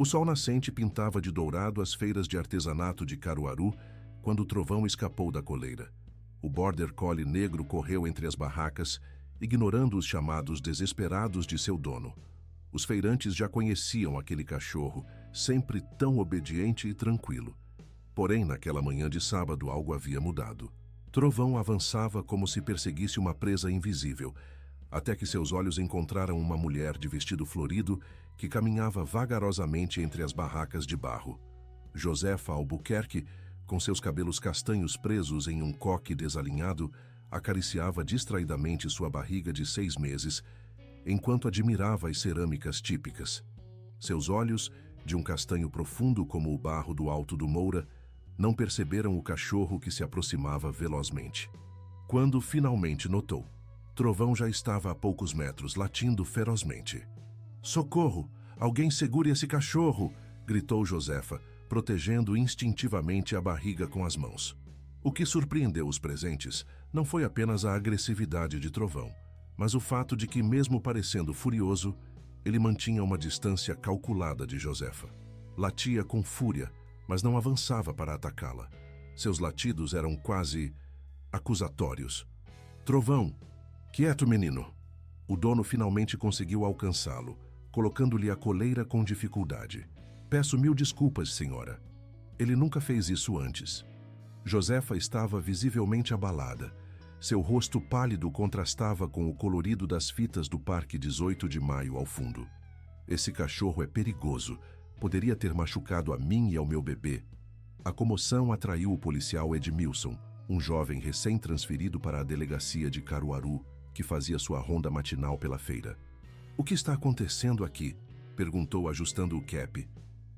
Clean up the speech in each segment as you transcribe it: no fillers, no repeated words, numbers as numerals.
O sol nascente pintava de dourado as feiras de artesanato de Caruaru quando o trovão escapou da coleira. O Border Collie negro correu entre as barracas, ignorando os chamados desesperados de seu dono. Os feirantes já conheciam aquele cachorro, sempre tão obediente e tranquilo. Porém, naquela manhã de sábado, algo havia mudado. Trovão avançava como se perseguisse uma presa invisível, até que seus olhos encontraram uma mulher de vestido florido que caminhava vagarosamente entre as barracas de barro. Josefa Albuquerque, com seus cabelos castanhos presos em um coque desalinhado, acariciava distraidamente sua barriga de 6 meses, enquanto admirava as cerâmicas típicas. Seus olhos, de um castanho profundo como o barro do Alto do Moura, não perceberam o cachorro que se aproximava velozmente. Quando finalmente notou, Trovão já estava a poucos metros, latindo ferozmente. "Socorro! Alguém segure esse cachorro!" gritou Josefa, protegendo instintivamente a barriga com as mãos. O que surpreendeu os presentes não foi apenas a agressividade de Trovão, mas o fato de que, mesmo parecendo furioso, ele mantinha uma distância calculada de Josefa. Latia com fúria, mas não avançava para atacá-la. Seus latidos eram quase acusatórios. "Trovão! Quieto, menino!" O dono finalmente conseguiu alcançá-lo, colocando-lhe a coleira com dificuldade. "Peço 1000 desculpas, senhora. Ele nunca fez isso antes." Josefa estava visivelmente abalada. Seu rosto pálido contrastava com o colorido das fitas do Parque 18 de Maio ao fundo. "Esse cachorro é perigoso. Poderia ter machucado a mim e ao meu bebê." A comoção atraiu o policial Edmilson, um jovem recém-transferido para a delegacia de Caruaru, que fazia sua ronda matinal pela feira. "O que está acontecendo aqui?" perguntou, ajustando o cap.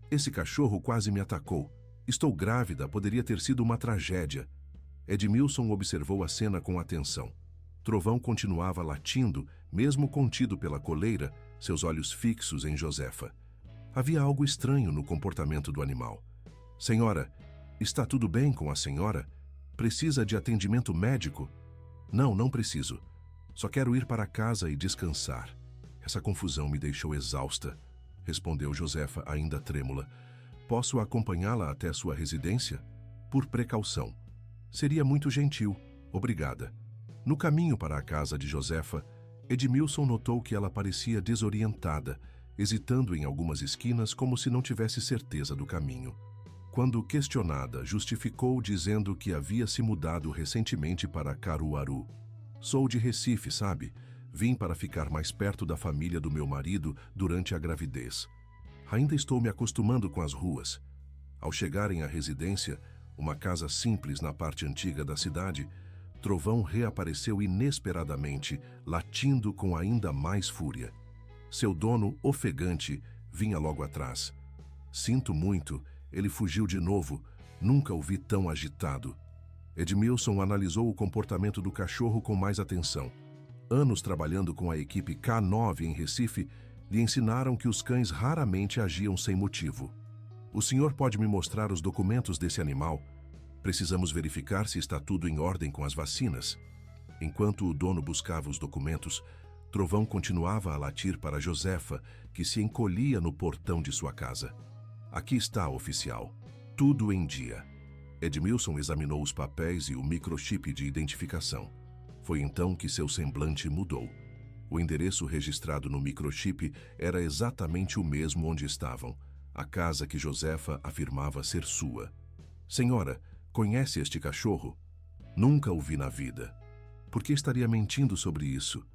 "Esse cachorro quase me atacou. Estou grávida, poderia ter sido uma tragédia." Edmilson observou a cena com atenção. Trovão continuava latindo, mesmo contido pela coleira, seus olhos fixos em Josefa. Havia algo estranho no comportamento do animal. "Senhora, está tudo bem com a senhora? Precisa de atendimento médico?" "Não, não preciso. Só quero ir para casa e descansar. Essa confusão me deixou exausta", respondeu Josefa, ainda trêmula. "Posso acompanhá-la até sua residência?" "Por precaução." "Seria muito gentil. Obrigada." No caminho para a casa de Josefa, Edmilson notou que ela parecia desorientada, hesitando em algumas esquinas como se não tivesse certeza do caminho. Quando questionada, justificou dizendo que havia se mudado recentemente para Caruaru. "Sou de Recife, sabe? Vim para ficar mais perto da família do meu marido durante a gravidez. Ainda estou me acostumando com as ruas." Ao chegarem à residência, uma casa simples na parte antiga da cidade, Trovão reapareceu inesperadamente, latindo com ainda mais fúria. Seu dono, ofegante, vinha logo atrás. "Sinto muito, ele fugiu de novo. Nunca o vi tão agitado." Edmilson analisou o comportamento do cachorro com mais atenção. Anos trabalhando com a equipe K9 em Recife lhe ensinaram que os cães raramente agiam sem motivo. "O senhor pode me mostrar os documentos desse animal? Precisamos verificar se está tudo em ordem com as vacinas." Enquanto o dono buscava os documentos, Trovão continuava a latir para Josefa, que se encolhia no portão de sua casa. "Aqui está, oficial. Tudo em dia." Edmilson examinou os papéis e o microchip de identificação. Foi então que seu semblante mudou. O endereço registrado no microchip era exatamente o mesmo onde estavam, a casa que Josefa afirmava ser sua. "Senhora, conhece este cachorro?" "Nunca o vi na vida." "Por que estaria mentindo sobre isso?"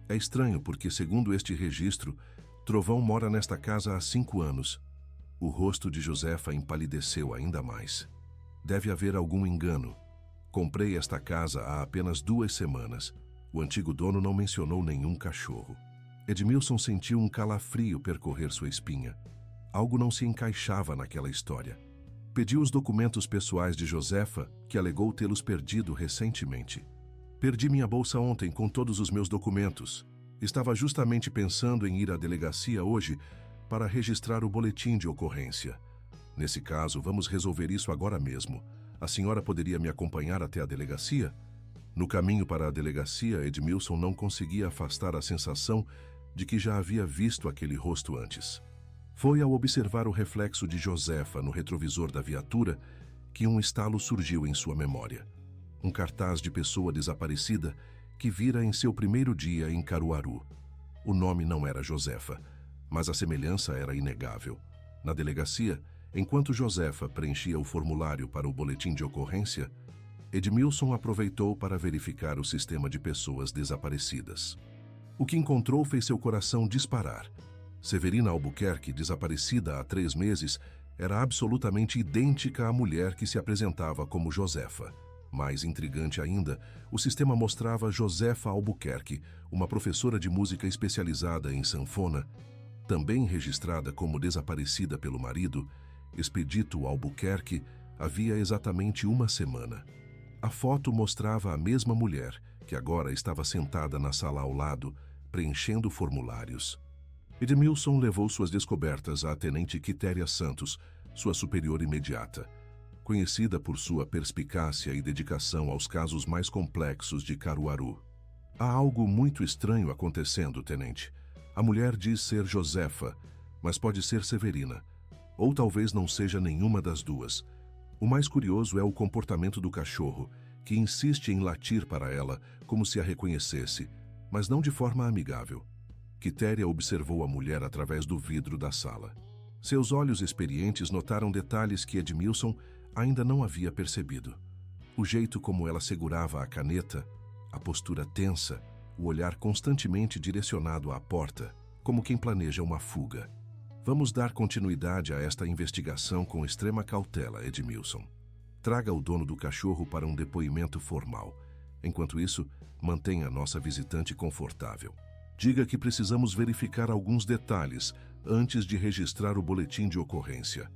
"É estranho porque, segundo este registro, Trovão mora nesta casa há 5 anos. O rosto de Josefa empalideceu ainda mais. "Deve haver algum engano. Comprei esta casa há apenas 2 semanas. O antigo dono não mencionou nenhum cachorro." Edmilson sentiu um calafrio percorrer sua espinha. Algo não se encaixava naquela história. Pediu os documentos pessoais de Josefa, que alegou tê-los perdido recentemente. "Perdi minha bolsa ontem com todos os meus documentos. Estava justamente pensando em ir à delegacia hoje para registrar o boletim de ocorrência. Nesse caso, vamos resolver isso agora mesmo. A senhora poderia me acompanhar até a delegacia?" No caminho para a delegacia, Edmilson não conseguia afastar a sensação de que já havia visto aquele rosto antes. Foi ao observar o reflexo de Josefa no retrovisor da viatura que um estalo surgiu em sua memória. Um cartaz de pessoa desaparecida que vira em seu primeiro dia em Caruaru. O nome não era Josefa, mas a semelhança era inegável. Na delegacia, enquanto Josefa preenchia o formulário para o boletim de ocorrência, Edmilson aproveitou para verificar o sistema de pessoas desaparecidas. O que encontrou fez seu coração disparar. Severina Albuquerque, desaparecida há 3 meses, era absolutamente idêntica à mulher que se apresentava como Josefa. Mais intrigante ainda, o sistema mostrava Josefa Albuquerque, uma professora de música especializada em sanfona, também registrada como desaparecida pelo marido, Expedito Albuquerque, havia exatamente 1 semana. A foto mostrava a mesma mulher, que agora estava sentada na sala ao lado, preenchendo formulários. Edmilson levou suas descobertas à tenente Quitéria Santos, sua superior imediata. Conhecida por sua perspicácia e dedicação aos casos mais complexos de Caruaru. Há algo muito estranho acontecendo, tenente. A mulher diz ser Josefa, mas pode ser Severina. Ou talvez não seja nenhuma das duas. O mais curioso é o comportamento do cachorro, que insiste em latir para ela, como se a reconhecesse, mas não de forma amigável. Quitéria observou a mulher através do vidro da sala. Seus olhos experientes notaram detalhes que Edmilson ainda não havia percebido. O jeito como ela segurava a caneta, a postura tensa, o olhar constantemente direcionado à porta, como quem planeja uma fuga. Vamos dar continuidade a esta investigação com extrema cautela, Edmilson. Traga o dono do cachorro para um depoimento formal. Enquanto isso, mantenha nossa visitante confortável. Diga que precisamos verificar alguns detalhes antes de registrar o boletim de ocorrência.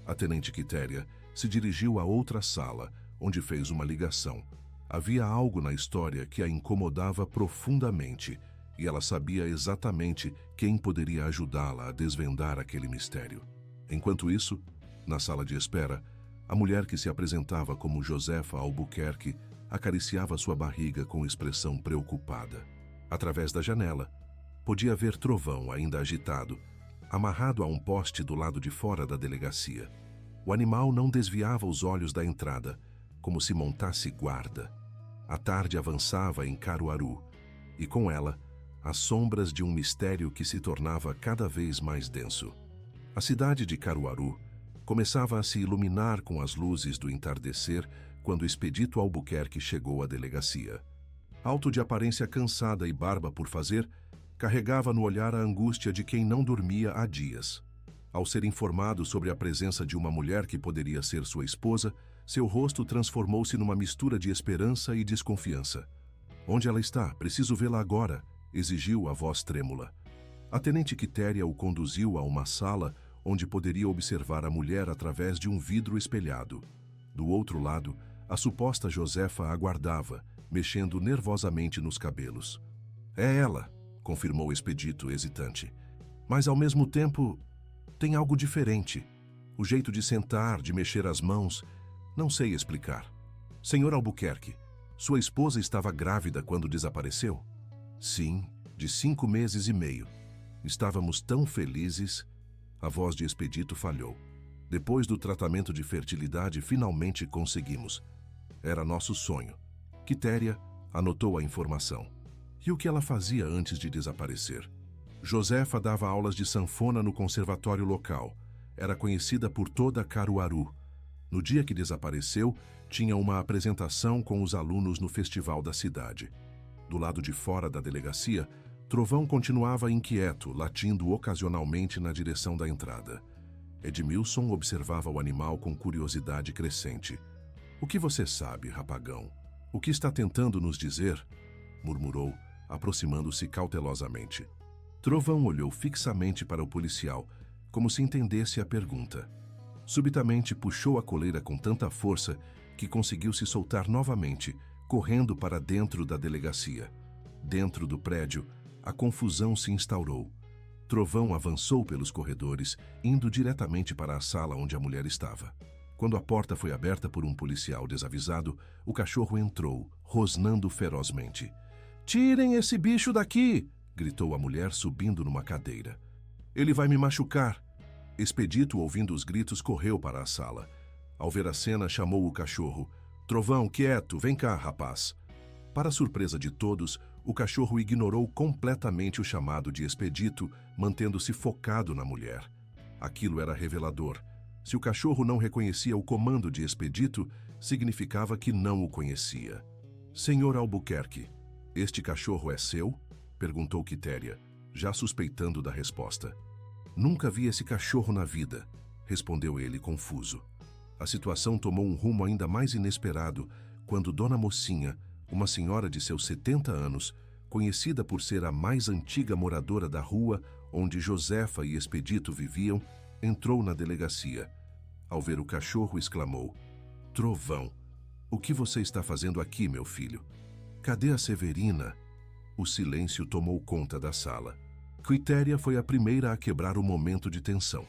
A tenente Quitéria se dirigiu a outra sala, onde fez uma ligação. Havia algo na história que a incomodava profundamente, e ela sabia exatamente quem poderia ajudá-la a desvendar aquele mistério. Enquanto isso, na sala de espera, a mulher que se apresentava como Josefa Albuquerque acariciava sua barriga com expressão preocupada. Através da janela, podia ver Trovão ainda agitado, amarrado a um poste do lado de fora da delegacia. O animal não desviava os olhos da entrada, como se montasse guarda. A tarde avançava em Caruaru, e com ela, as sombras de um mistério que se tornava cada vez mais denso. A cidade de Caruaru começava a se iluminar com as luzes do entardecer quando Expedito Albuquerque chegou à delegacia. Alto de aparência cansada e barba por fazer, carregava no olhar a angústia de quem não dormia há dias. Ao ser informado sobre a presença de uma mulher que poderia ser sua esposa, seu rosto transformou-se numa mistura de esperança e desconfiança. "Onde ela está? Preciso vê-la agora", exigiu a voz trêmula. A tenente Quitéria o conduziu a uma sala onde poderia observar a mulher através de um vidro espelhado. Do outro lado, a suposta Josefa aguardava, mexendo nervosamente nos cabelos. "É ela", confirmou Expedito, hesitante. "Mas, ao mesmo tempo, tem algo diferente. O jeito de sentar, de mexer as mãos, não sei explicar. Senhor Albuquerque, sua esposa estava grávida quando desapareceu?" "Sim, de 5 meses e meio. Estávamos tão felizes." A voz de Expedito falhou. "Depois do tratamento de fertilidade, finalmente conseguimos. Era nosso sonho." Quitéria anotou a informação. E o que ela fazia antes de desaparecer? Josefa dava aulas de sanfona no conservatório local. Era conhecida por toda Caruaru. No dia que desapareceu, tinha uma apresentação com os alunos no festival da cidade. Do lado de fora da delegacia, Trovão continuava inquieto, latindo ocasionalmente na direção da entrada. Edmilson observava o animal com curiosidade crescente. "O que você sabe, rapagão? O que está tentando nos dizer?" murmurou, aproximando-se cautelosamente. Trovão olhou fixamente para o policial, como se entendesse a pergunta. Subitamente puxou a coleira com tanta força que conseguiu se soltar novamente, correndo para dentro da delegacia. Dentro do prédio, a confusão se instaurou. Trovão avançou pelos corredores, indo diretamente para a sala onde a mulher estava. Quando a porta foi aberta por um policial desavisado, o cachorro entrou, rosnando ferozmente. "Tirem esse bicho daqui!" gritou a mulher, subindo numa cadeira. "Ele vai me machucar!" Expedito, ouvindo os gritos, correu para a sala. Ao ver a cena, chamou o cachorro. Trovão, quieto, vem cá, rapaz. Para surpresa de todos, o cachorro ignorou completamente o chamado de Expedito, mantendo-se focado na mulher. Aquilo era revelador. Se o cachorro não reconhecia o comando de Expedito, significava que não o conhecia. Senhor Albuquerque, este cachorro é seu? Perguntou Quitéria, já suspeitando da resposta. Nunca vi esse cachorro na vida, respondeu ele confuso. A situação tomou um rumo ainda mais inesperado quando Dona Mocinha, uma senhora de seus 70 anos, conhecida por ser a mais antiga moradora da rua onde Josefa e Expedito viviam, entrou na delegacia. Ao ver o cachorro, exclamou: Trovão, o que você está fazendo aqui, meu filho? Cadê a Severina? O silêncio tomou conta da sala. Quitéria foi a primeira a quebrar o momento de tensão.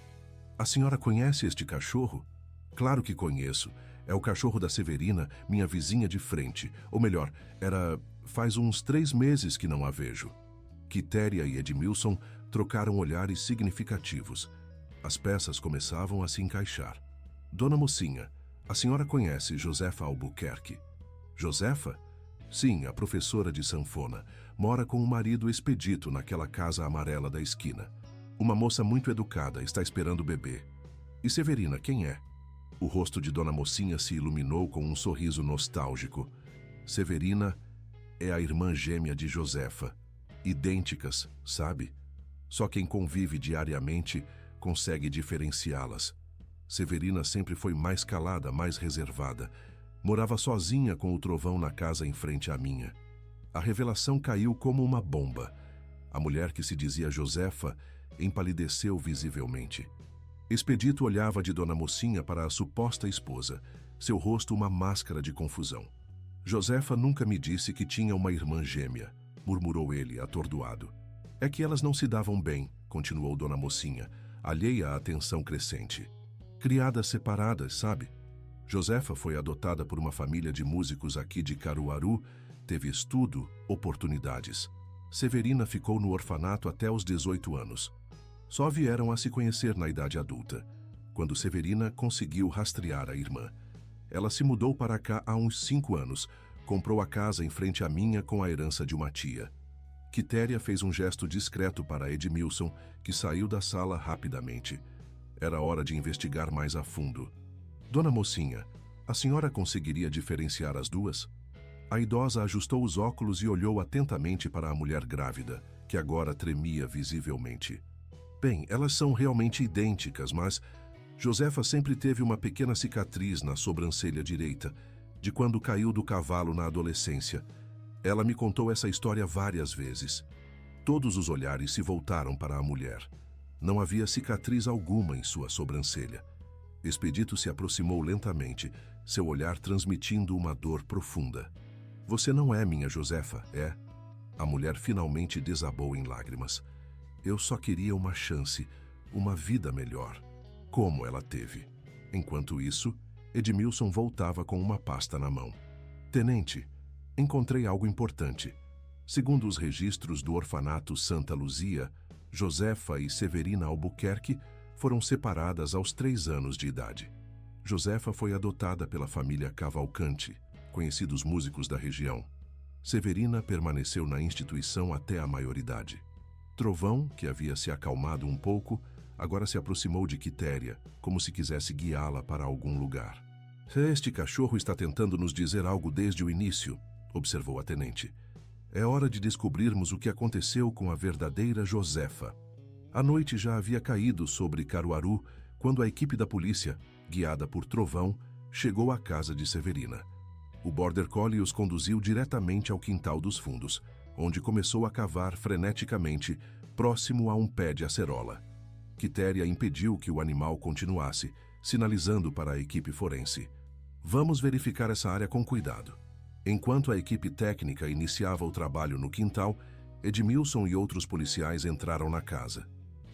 A senhora conhece este cachorro? Claro que conheço. É o cachorro da Severina, minha vizinha de frente. Ou melhor, faz uns 3 meses que não a vejo. Quitéria e Edmilson trocaram olhares significativos. As peças começavam a se encaixar. Dona Mocinha, a senhora conhece Josefa Albuquerque? Josefa? Sim, a professora de sanfona. Mora com o marido Expedito naquela casa amarela da esquina. Uma moça muito educada, está esperando o bebê. E Severina, quem é? O rosto de Dona Mocinha se iluminou com um sorriso nostálgico. Severina é a irmã gêmea de Josefa. Idênticas, sabe? Só quem convive diariamente consegue diferenciá-las. Severina sempre foi mais calada, mais reservada. Morava sozinha com o Trovão na casa em frente à minha. A revelação caiu como uma bomba. A mulher que se dizia Josefa empalideceu visivelmente. Expedito olhava de Dona Mocinha para a suposta esposa, seu rosto uma máscara de confusão. Josefa nunca me disse que tinha uma irmã gêmea, murmurou ele, atordoado. É que elas não se davam bem, continuou Dona Mocinha, alheia à tensão crescente. Criadas separadas, sabe? Josefa foi adotada por uma família de músicos aqui de Caruaru, teve estudo, oportunidades. Severina ficou no orfanato até os 18 anos. Só vieram a se conhecer na idade adulta, quando Severina conseguiu rastrear a irmã. Ela se mudou para cá há uns 5 anos, comprou a casa em frente à minha com a herança de uma tia. Quitéria fez um gesto discreto para Edmilson, que saiu da sala rapidamente. Era hora de investigar mais a fundo. Dona Mocinha, a senhora conseguiria diferenciar as duas? A idosa ajustou os óculos e olhou atentamente para a mulher grávida, que agora tremia visivelmente. Bem, elas são realmente idênticas, mas Josefa sempre teve uma pequena cicatriz na sobrancelha direita, de quando caiu do cavalo na adolescência. Ela me contou essa história várias vezes. Todos os olhares se voltaram para a mulher. Não havia cicatriz alguma em sua sobrancelha. Expedito se aproximou lentamente, seu olhar transmitindo uma dor profunda. Você não é minha Josefa, é? A mulher finalmente desabou em lágrimas. Eu só queria uma chance, uma vida melhor, como ela teve. Enquanto isso, Edmilson voltava com uma pasta na mão. Tenente, encontrei algo importante. Segundo os registros do orfanato Santa Luzia, Josefa e Severina Albuquerque foram separadas aos 3 anos de idade. Josefa foi adotada pela família Cavalcante, conhecidos músicos da região. Severina permaneceu na instituição até a maioridade. Trovão, que havia se acalmado um pouco, agora se aproximou de Quitéria, como se quisesse guiá-la para algum lugar. Este cachorro está tentando nos dizer algo desde o início, observou a tenente. É hora de descobrirmos o que aconteceu com a verdadeira Josefa. A noite já havia caído sobre Caruaru quando a equipe da polícia, guiada por Trovão, chegou à casa de Severina. O Border Collie os conduziu diretamente ao quintal dos fundos, onde começou a cavar freneticamente, próximo a um pé de acerola. Quitéria impediu que o animal continuasse, sinalizando para a equipe forense. Vamos verificar essa área com cuidado. Enquanto a equipe técnica iniciava o trabalho no quintal, Edmilson e outros policiais entraram na casa.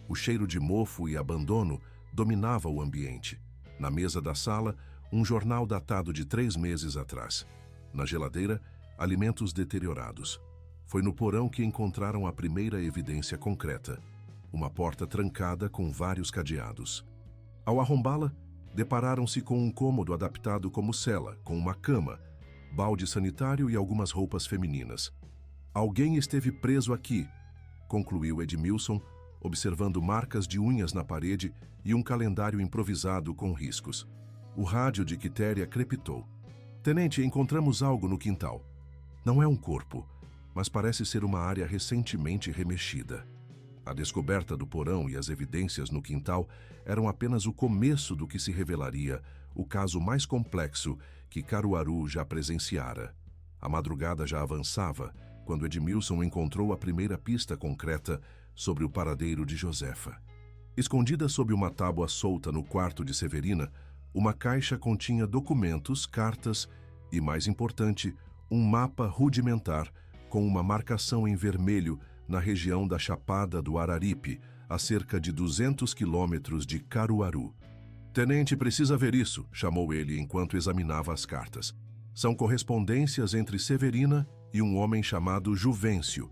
O cheiro de mofo e abandono dominava o ambiente. Na mesa da sala, um jornal datado de 3 meses atrás. Na geladeira, alimentos deteriorados. Foi no porão que encontraram a primeira evidência concreta. uma porta trancada com vários cadeados. Ao arrombá-la, depararam-se com um cômodo adaptado como cela, com uma cama, balde sanitário e algumas roupas femininas. Alguém esteve preso aqui, concluiu Edmilson, observando marcas de unhas na parede e um calendário improvisado com riscos. O rádio de Quitéria crepitou. Tenente, encontramos algo no quintal. Não é um corpo, mas parece ser uma área recentemente remexida. A descoberta do porão e as evidências no quintal eram apenas o começo do que se revelaria o caso mais complexo que Caruaru já presenciara. A madrugada já avançava quando Edmilson encontrou a primeira pista concreta sobre o paradeiro de Josefa. Escondida sob uma tábua solta no quarto de Severina, uma caixa continha documentos, cartas e, mais importante, um mapa rudimentar com uma marcação em vermelho na região da Chapada do Araripe, a cerca de 200 quilômetros de Caruaru. Tenente, precisa ver isso, chamou ele enquanto examinava as cartas. São correspondências entre Severina e um homem chamado Juvencio.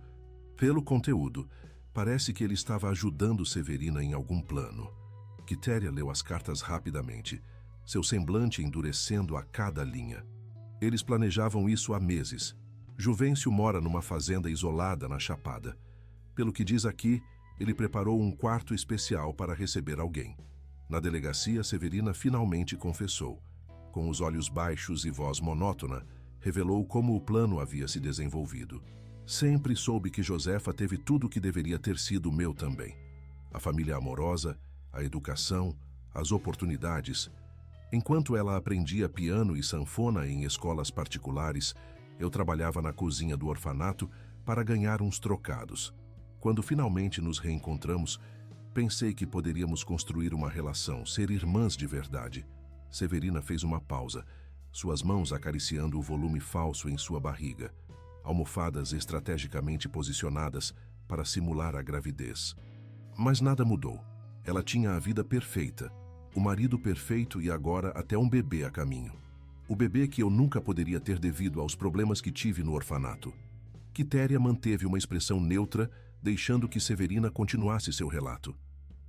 Pelo conteúdo, parece que ele estava ajudando Severina em algum plano. Quitéria leu as cartas rapidamente, seu semblante endurecendo a cada linha. Eles planejavam isso há meses. Juvencio mora numa fazenda isolada na Chapada. Pelo que diz aqui, ele preparou um quarto especial para receber alguém. Na delegacia, Severina finalmente confessou. Com os olhos baixos e voz monótona, revelou como o plano havia se desenvolvido. Sempre soube que Josefa teve tudo o que deveria ter sido meu também. A família amorosa, a educação, as oportunidades. Enquanto ela aprendia piano e sanfona em escolas particulares, eu trabalhava na cozinha do orfanato para ganhar uns trocados. Quando finalmente nos reencontramos, pensei que poderíamos construir uma relação, ser irmãs de verdade. Severina fez uma pausa, suas mãos acariciando o volume falso em sua barriga, almofadas estrategicamente posicionadas para simular a gravidez. Mas nada mudou. Ela tinha a vida perfeita, o marido perfeito e agora até um bebê a caminho. O bebê que eu nunca poderia ter devido aos problemas que tive no orfanato. Quitéria manteve uma expressão neutra, deixando que Severina continuasse seu relato.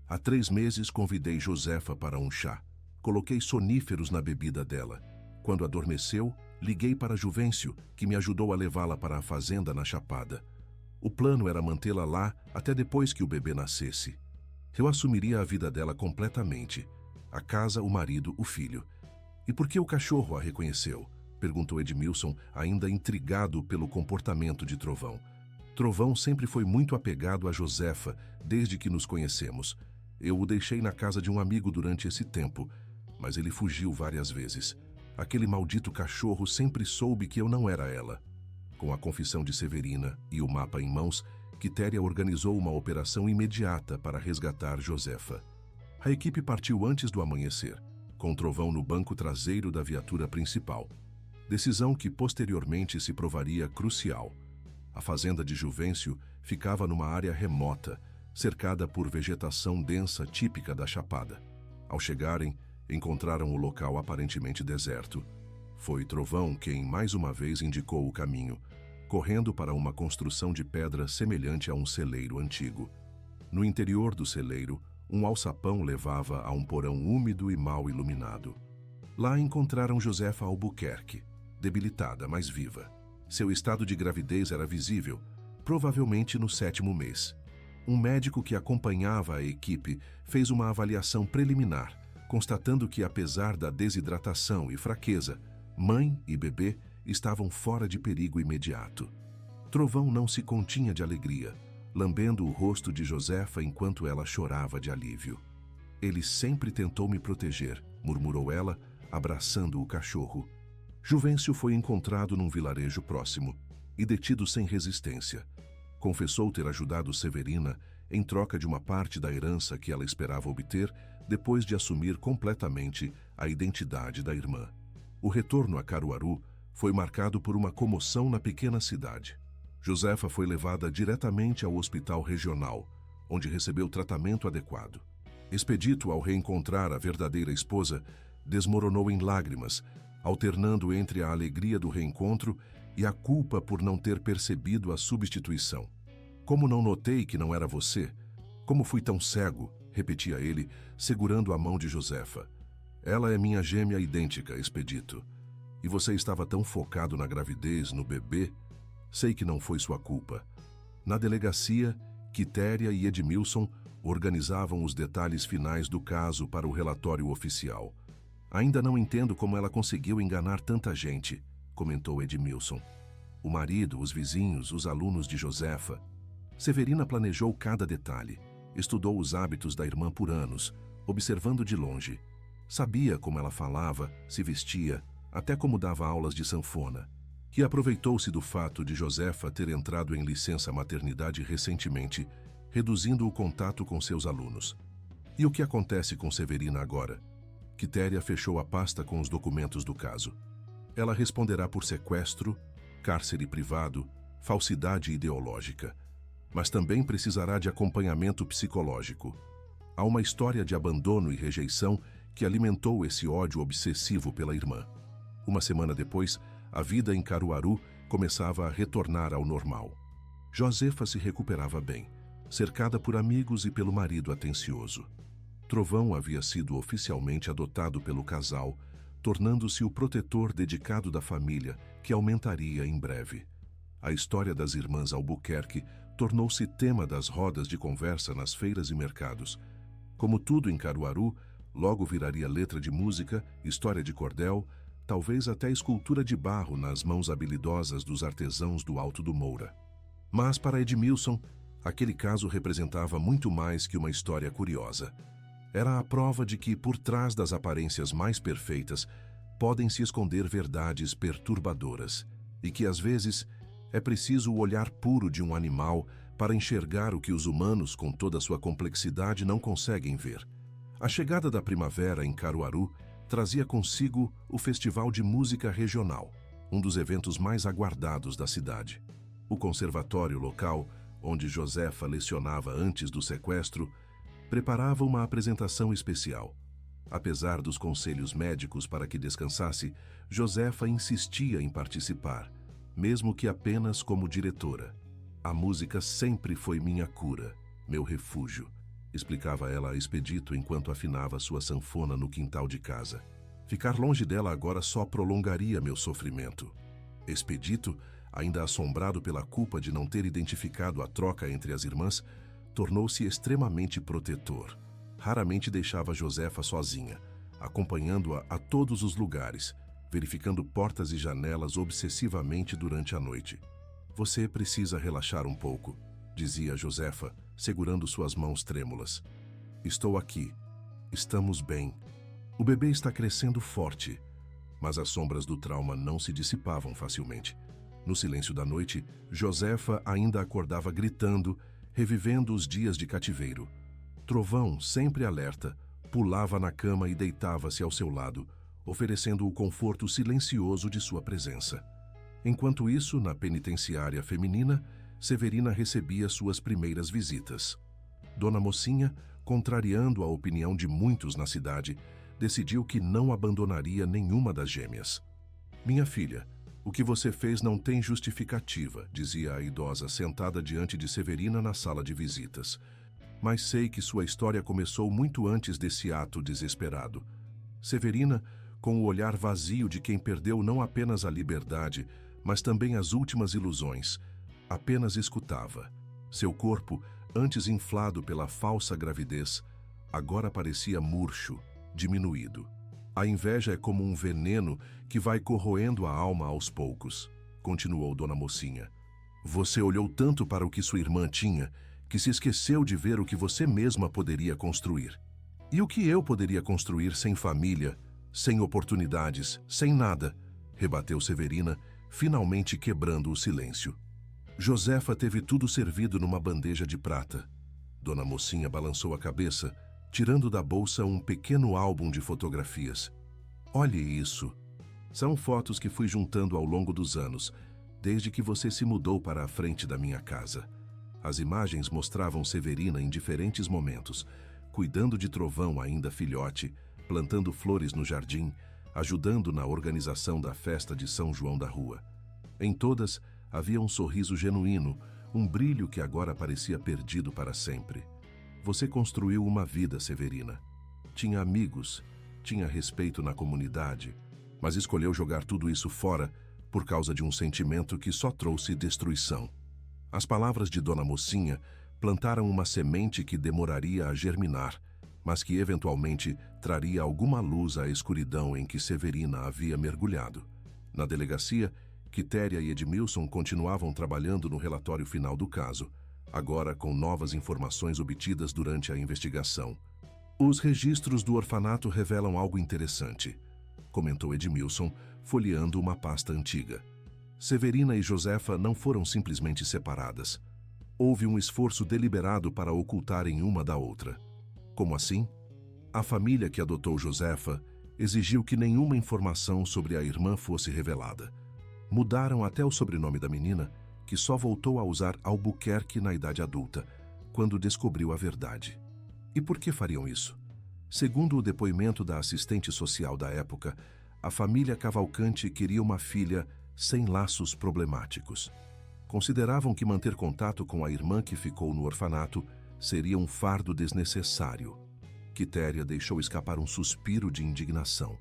Há 3 meses convidei Josefa para um chá. Coloquei soníferos na bebida dela. Quando adormeceu, liguei para Juvencio, que me ajudou a levá-la para a fazenda na Chapada. O plano era mantê-la lá até depois que o bebê nascesse. Eu assumiria a vida dela completamente. A casa, o marido, o filho. E por que o cachorro a reconheceu? Perguntou Edmilson, ainda intrigado pelo comportamento de Trovão. Trovão sempre foi muito apegado a Josefa, desde que nos conhecemos. Eu o deixei na casa de um amigo durante esse tempo, mas ele fugiu várias vezes. Aquele maldito cachorro sempre soube que eu não era ela. Com a confissão de Severina e o mapa em mãos, Quitéria organizou uma operação imediata para resgatar Josefa. A equipe partiu antes do amanhecer, com Trovão no banco traseiro da viatura principal. Decisão que posteriormente se provaria crucial. A fazenda de Juvencio ficava numa área remota, cercada por vegetação densa típica da Chapada. Ao chegarem, encontraram o local aparentemente deserto. Foi Trovão quem mais uma vez indicou o caminho, correndo para uma construção de pedra semelhante a um celeiro antigo. No interior do celeiro, um alçapão levava a um porão úmido e mal iluminado. Lá encontraram Josefa Albuquerque, debilitada, mas viva. Seu estado de gravidez era visível, provavelmente no 7º mês. Um médico que acompanhava a equipe fez uma avaliação preliminar, constatando que, apesar da desidratação e fraqueza, mãe e bebê estavam fora de perigo imediato. Trovão não se continha de alegria, lambendo o rosto de Josefa enquanto ela chorava de alívio. Ele sempre tentou me proteger, murmurou ela, abraçando o cachorro. Juvencio foi encontrado num vilarejo próximo e detido sem resistência. Confessou ter ajudado Severina em troca de uma parte da herança que ela esperava obter depois de assumir completamente a identidade da irmã. O retorno a Caruaru foi marcado por uma comoção na pequena cidade. Josefa foi levada diretamente ao hospital regional, onde recebeu tratamento adequado. Expedito ao reencontrar a verdadeira esposa, desmoronou em lágrimas, alternando entre a alegria do reencontro e a culpa por não ter percebido a substituição. Como não notei que não era você? Como fui tão cego, repetia ele, segurando a mão de Josefa. Ela é minha gêmea idêntica, Expedito. E você estava tão focado na gravidez, no bebê? Sei que não foi sua culpa. Na delegacia, Quitéria e Edmilson organizavam os detalhes finais do caso para o relatório oficial. Ainda não entendo como ela conseguiu enganar tanta gente, comentou Edmilson. O marido, os vizinhos, os alunos de Josefa. Severina planejou cada detalhe. Estudou os hábitos da irmã por anos, observando de longe. Sabia como ela falava, se vestia, até como dava aulas de sanfona. E aproveitou-se do fato de Josefa ter entrado em licença maternidade recentemente, reduzindo o contato com seus alunos. E o que acontece com Severina agora? Quitéria fechou a pasta com os documentos do caso. Ela responderá por sequestro, cárcere privado, falsidade ideológica. Mas também precisará de acompanhamento psicológico. Há uma história de abandono e rejeição que alimentou esse ódio obsessivo pela irmã. Uma semana depois, a vida em Caruaru começava a retornar ao normal. Josefa se recuperava bem, cercada por amigos e pelo marido atencioso. Trovão havia sido oficialmente adotado pelo casal, tornando-se o protetor dedicado da família, que aumentaria em breve. A história das irmãs Albuquerque tornou-se tema das rodas de conversa nas feiras e mercados. Como tudo em Caruaru, logo viraria letra de música, história de cordel, talvez até escultura de barro nas mãos habilidosas dos artesãos do Alto do Moura. Mas para Edmilson, aquele caso representava muito mais que uma história curiosa. Era a prova de que, por trás das aparências mais perfeitas, podem se esconder verdades perturbadoras, e que, às vezes, é preciso o olhar puro de um animal para enxergar o que os humanos, com toda a sua complexidade, não conseguem ver. A chegada da primavera em Caruaru trazia consigo o Festival de Música Regional, um dos eventos mais aguardados da cidade. O conservatório local, onde Josefa lecionava antes do sequestro, preparava uma apresentação especial. Apesar dos conselhos médicos para que descansasse, Josefa insistia em participar, mesmo que apenas como diretora. A música sempre foi minha cura, meu refúgio, explicava ela a Expedito enquanto afinava sua sanfona no quintal de casa. Ficar longe dela agora só prolongaria meu sofrimento. Expedito, ainda assombrado pela culpa de não ter identificado a troca entre as irmãs, tornou-se extremamente protetor. Raramente deixava Josefa sozinha, acompanhando-a a todos os lugares, verificando portas e janelas obsessivamente durante a noite. Você precisa relaxar um pouco, dizia Josefa, segurando suas mãos trêmulas. Estou aqui. Estamos bem. O bebê está crescendo forte, mas as sombras do trauma não se dissipavam facilmente. No silêncio da noite, Josefa ainda acordava gritando, revivendo os dias de cativeiro. Trovão, sempre alerta, pulava na cama e deitava-se ao seu lado, oferecendo o conforto silencioso de sua presença. Enquanto isso, na penitenciária feminina, Severina recebia suas primeiras visitas. Dona Mocinha, contrariando a opinião de muitos na cidade, decidiu que não abandonaria nenhuma das gêmeas. Minha filha, o que você fez não tem justificativa, dizia a idosa sentada diante de Severina na sala de visitas. Mas sei que sua história começou muito antes desse ato desesperado. Severina, com o olhar vazio de quem perdeu não apenas a liberdade, mas também as últimas ilusões, apenas escutava. Seu corpo, antes inflado pela falsa gravidez, agora parecia murcho, diminuído. A inveja é como um veneno que vai corroendo a alma aos poucos, continuou Dona Mocinha. Você olhou tanto para o que sua irmã tinha, que se esqueceu de ver o que você mesma poderia construir. E o que eu poderia construir sem família, sem oportunidades, sem nada? Rebateu Severina, finalmente quebrando o silêncio. Josefa teve tudo servido numa bandeja de prata. Dona Mocinha balançou a cabeça, tirando da bolsa um pequeno álbum de fotografias. Olhe isso. São fotos que fui juntando ao longo dos anos, desde que você se mudou para a frente da minha casa. As imagens mostravam Severina em diferentes momentos, cuidando de Trovão ainda filhote, plantando flores no jardim, ajudando na organização da festa de São João da Rua. Em todas, havia um sorriso genuíno, um brilho que agora parecia perdido para sempre. Você construiu uma vida, Severina. Tinha amigos, tinha respeito na comunidade, mas escolheu jogar tudo isso fora por causa de um sentimento que só trouxe destruição. As palavras de Dona Mocinha plantaram uma semente que demoraria a germinar, mas que eventualmente traria alguma luz à escuridão em que Severina havia mergulhado. Na delegacia, Quitéria e Edmilson continuavam trabalhando no relatório final do caso, agora com novas informações obtidas durante a investigação. Os registros do orfanato revelam algo interessante, comentou Edmilson, folheando uma pasta antiga. Severina e Josefa não foram simplesmente separadas. Houve um esforço deliberado para ocultarem uma da outra. Como assim? A família que adotou Josefa exigiu que nenhuma informação sobre a irmã fosse revelada. Mudaram até o sobrenome da menina, que só voltou a usar Albuquerque na idade adulta, quando descobriu a verdade. E por que fariam isso? Segundo o depoimento da assistente social da época, a família Cavalcante queria uma filha sem laços problemáticos. Consideravam que manter contato com a irmã que ficou no orfanato seria um fardo desnecessário. Quitéria deixou escapar um suspiro de indignação.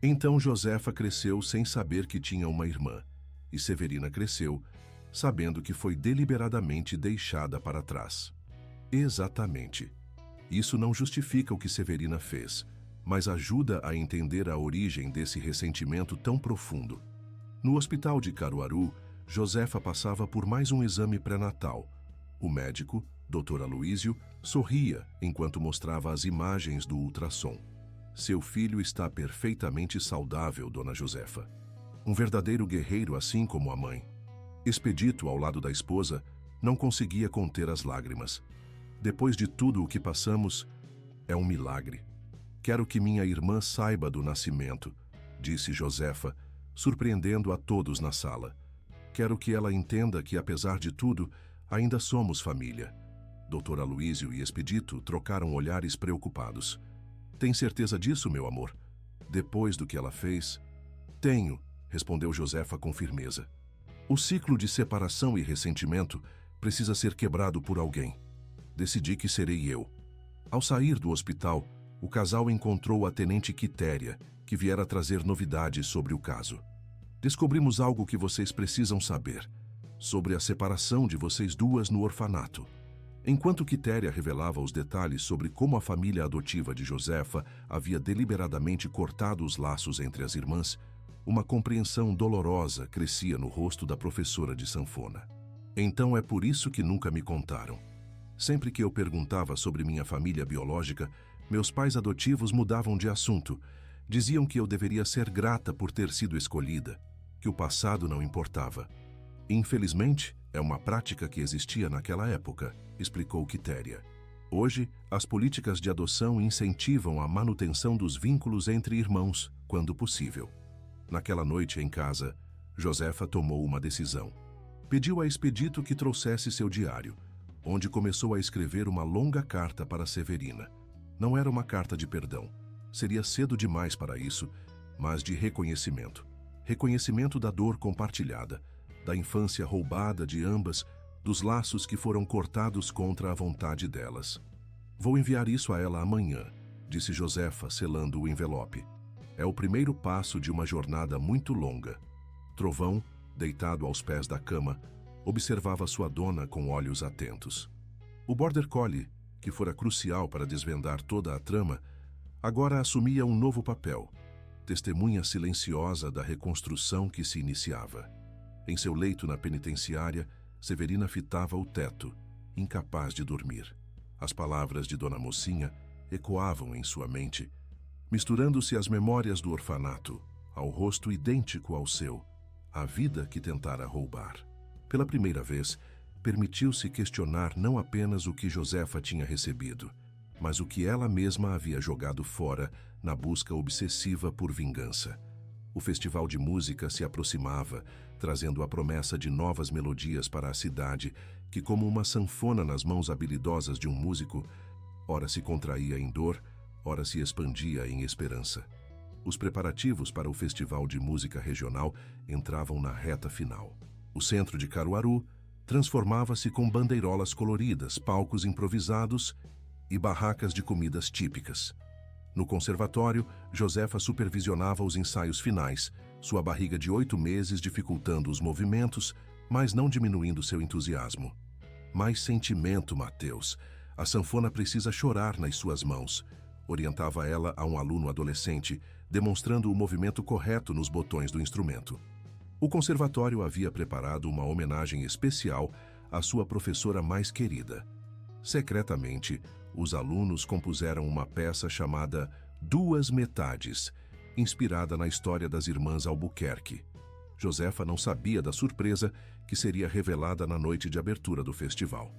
Então Josefa cresceu sem saber que tinha uma irmã, e Severina cresceu sabendo que foi deliberadamente deixada para trás. Exatamente. Isso não justifica o que Severina fez, mas ajuda a entender a origem desse ressentimento tão profundo. No hospital de Caruaru, Josefa passava por mais um exame pré-natal. O médico, Dr. Aloísio, sorria enquanto mostrava as imagens do ultrassom. Seu filho está perfeitamente saudável, Dona Josefa. Um verdadeiro guerreiro, assim como a mãe. Expedito ao lado da esposa, não conseguia conter as lágrimas. Depois de tudo o que passamos, é um milagre. Quero que minha irmã saiba do nascimento, disse Josefa, surpreendendo a todos na sala. Quero que ela entenda que, apesar de tudo, ainda somos família. Dr. Aloísio e Expedito trocaram olhares preocupados. Tem certeza disso, meu amor? Depois do que ela fez? Tenho, respondeu Josefa com firmeza. O ciclo de separação e ressentimento precisa ser quebrado por alguém. Decidi que serei eu. Ao sair do hospital, o casal encontrou a tenente Quitéria, que viera trazer novidades sobre o caso. Descobrimos algo que vocês precisam saber, sobre a separação de vocês duas no orfanato. Enquanto Quitéria revelava os detalhes sobre como a família adotiva de Josefa havia deliberadamente cortado os laços entre as irmãs, uma compreensão dolorosa crescia no rosto da professora de sanfona. Então é por isso que nunca me contaram. Sempre que eu perguntava sobre minha família biológica, meus pais adotivos mudavam de assunto. Diziam que eu deveria ser grata por ter sido escolhida, que o passado não importava. Infelizmente, é uma prática que existia naquela época, explicou Quitéria. Hoje, as políticas de adoção incentivam a manutenção dos vínculos entre irmãos, quando possível. Naquela noite em casa, Josefa tomou uma decisão. Pediu a Expedito que trouxesse seu diário, onde começou a escrever uma longa carta para Severina. Não era uma carta de perdão. Seria cedo demais para isso, mas de reconhecimento. Reconhecimento da dor compartilhada, da infância roubada de ambas, dos laços que foram cortados contra a vontade delas. Vou enviar isso a ela amanhã, disse Josefa, selando o envelope. É o primeiro passo de uma jornada muito longa. Trovão, deitado aos pés da cama, observava sua dona com olhos atentos. O Border Collie, que fora crucial para desvendar toda a trama, agora assumia um novo papel, testemunha silenciosa da reconstrução que se iniciava. Em seu leito na penitenciária, Severina fitava o teto, incapaz de dormir. As palavras de Dona Mocinha ecoavam em sua mente, misturando-se às memórias do orfanato, ao rosto idêntico ao seu, à vida que tentara roubar. Pela primeira vez, permitiu-se questionar não apenas o que Josefa tinha recebido, mas o que ela mesma havia jogado fora na busca obsessiva por vingança. O festival de música se aproximava, trazendo a promessa de novas melodias para a cidade, que, como uma sanfona nas mãos habilidosas de um músico, ora se contraía em dor, ora se expandia em esperança. Os preparativos para o Festival de Música Regional entravam na reta final. O centro de Caruaru transformava-se com bandeirolas coloridas, palcos improvisados e barracas de comidas típicas. No conservatório, Josefa supervisionava os ensaios finais, sua barriga de 8 meses dificultando os movimentos, mas não diminuindo seu entusiasmo. Mais sentimento, Mateus. A sanfona precisa chorar nas suas mãos, orientava ela a um aluno adolescente, demonstrando o movimento correto nos botões do instrumento. O conservatório havia preparado uma homenagem especial à sua professora mais querida. Secretamente, os alunos compuseram uma peça chamada Duas Metades, inspirada na história das irmãs Albuquerque. Josefa não sabia da surpresa que seria revelada na noite de abertura do festival.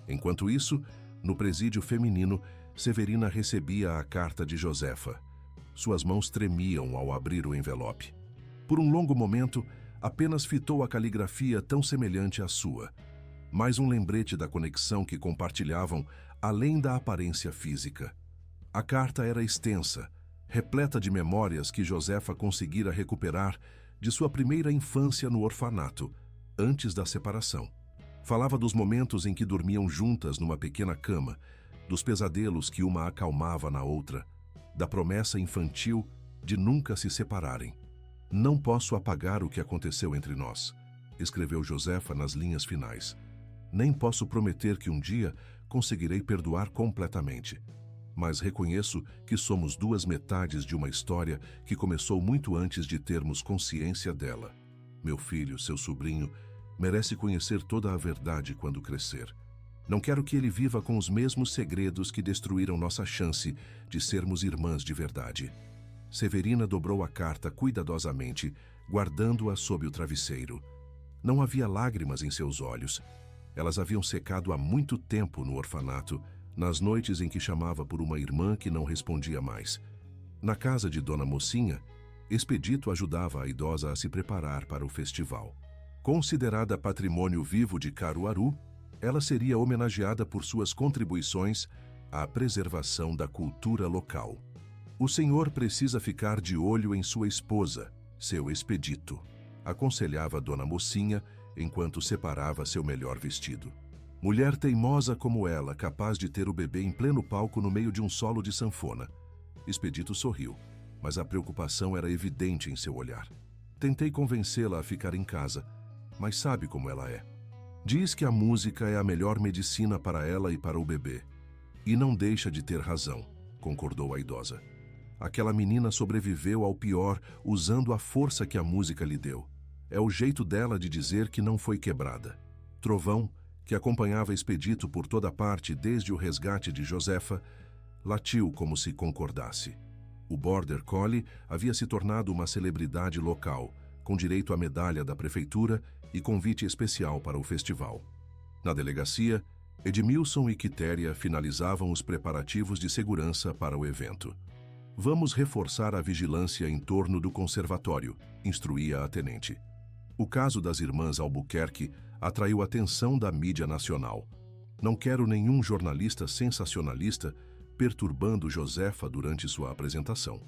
Enquanto isso, no presídio feminino, Severina recebia a carta de Josefa. Suas mãos tremiam ao abrir o envelope. Por um longo momento, apenas fitou a caligrafia tão semelhante à sua. Mais um lembrete da conexão que compartilhavam, além da aparência física. A carta era extensa, repleta de memórias que Josefa conseguira recuperar de sua primeira infância no orfanato, antes da separação. Falava dos momentos em que dormiam juntas numa pequena cama, dos pesadelos que uma acalmava na outra, da promessa infantil de nunca se separarem. "Não posso apagar o que aconteceu entre nós", escreveu Josefa nas linhas finais. "Nem posso prometer que um dia conseguirei perdoar completamente. Mas reconheço que somos duas metades de uma história que começou muito antes de termos consciência dela. Meu filho, seu sobrinho, merece conhecer toda a verdade quando crescer. Não quero que ele viva com os mesmos segredos que destruíram nossa chance de sermos irmãs de verdade." Severina dobrou a carta cuidadosamente, guardando-a sob o travesseiro. Não havia lágrimas em seus olhos. Elas haviam secado há muito tempo no orfanato, nas noites em que chamava por uma irmã que não respondia mais. Na casa de Dona Mocinha, Expedito ajudava a idosa a se preparar para o festival. Considerada patrimônio vivo de Caruaru, ela seria homenageada por suas contribuições à preservação da cultura local. "O senhor precisa ficar de olho em sua esposa, seu Expedito", aconselhava Dona Mocinha enquanto separava seu melhor vestido. "Mulher teimosa como ela, capaz de ter o bebê em pleno palco no meio de um solo de sanfona." Expedito sorriu, mas a preocupação era evidente em seu olhar. "Tentei convencê-la a ficar em casa, mas sabe como ela é. Diz que a música é a melhor medicina para ela e para o bebê. E não deixa de ter razão", concordou a idosa. "Aquela menina sobreviveu ao pior usando a força que a música lhe deu. É o jeito dela de dizer que não foi quebrada." Trovão, que acompanhava Expedito por toda parte desde o resgate de Josefa, latiu como se concordasse. O Border Collie havia se tornado uma celebridade local, com direito à medalha da prefeitura e convite especial para o festival. Na delegacia, Edmilson e Quitéria finalizavam os preparativos de segurança para o evento. "Vamos reforçar a vigilância em torno do conservatório", instruía a tenente. O caso das irmãs Albuquerque atraiu a atenção da mídia nacional. "Não quero nenhum jornalista sensacionalista perturbando Josefa durante sua apresentação."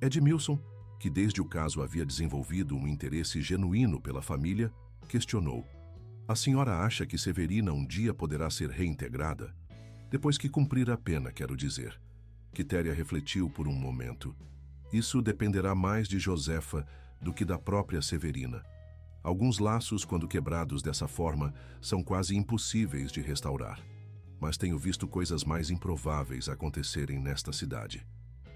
Edmilson, que desde o caso havia desenvolvido um interesse genuíno pela família, questionou: "A senhora acha que Severina um dia poderá ser reintegrada?" "Depois que cumprir a pena, quero dizer." Quitéria refletiu por um momento. "Isso dependerá mais de Josefa do que da própria Severina. Alguns laços, quando quebrados dessa forma, são quase impossíveis de restaurar. Mas tenho visto coisas mais improváveis acontecerem nesta cidade."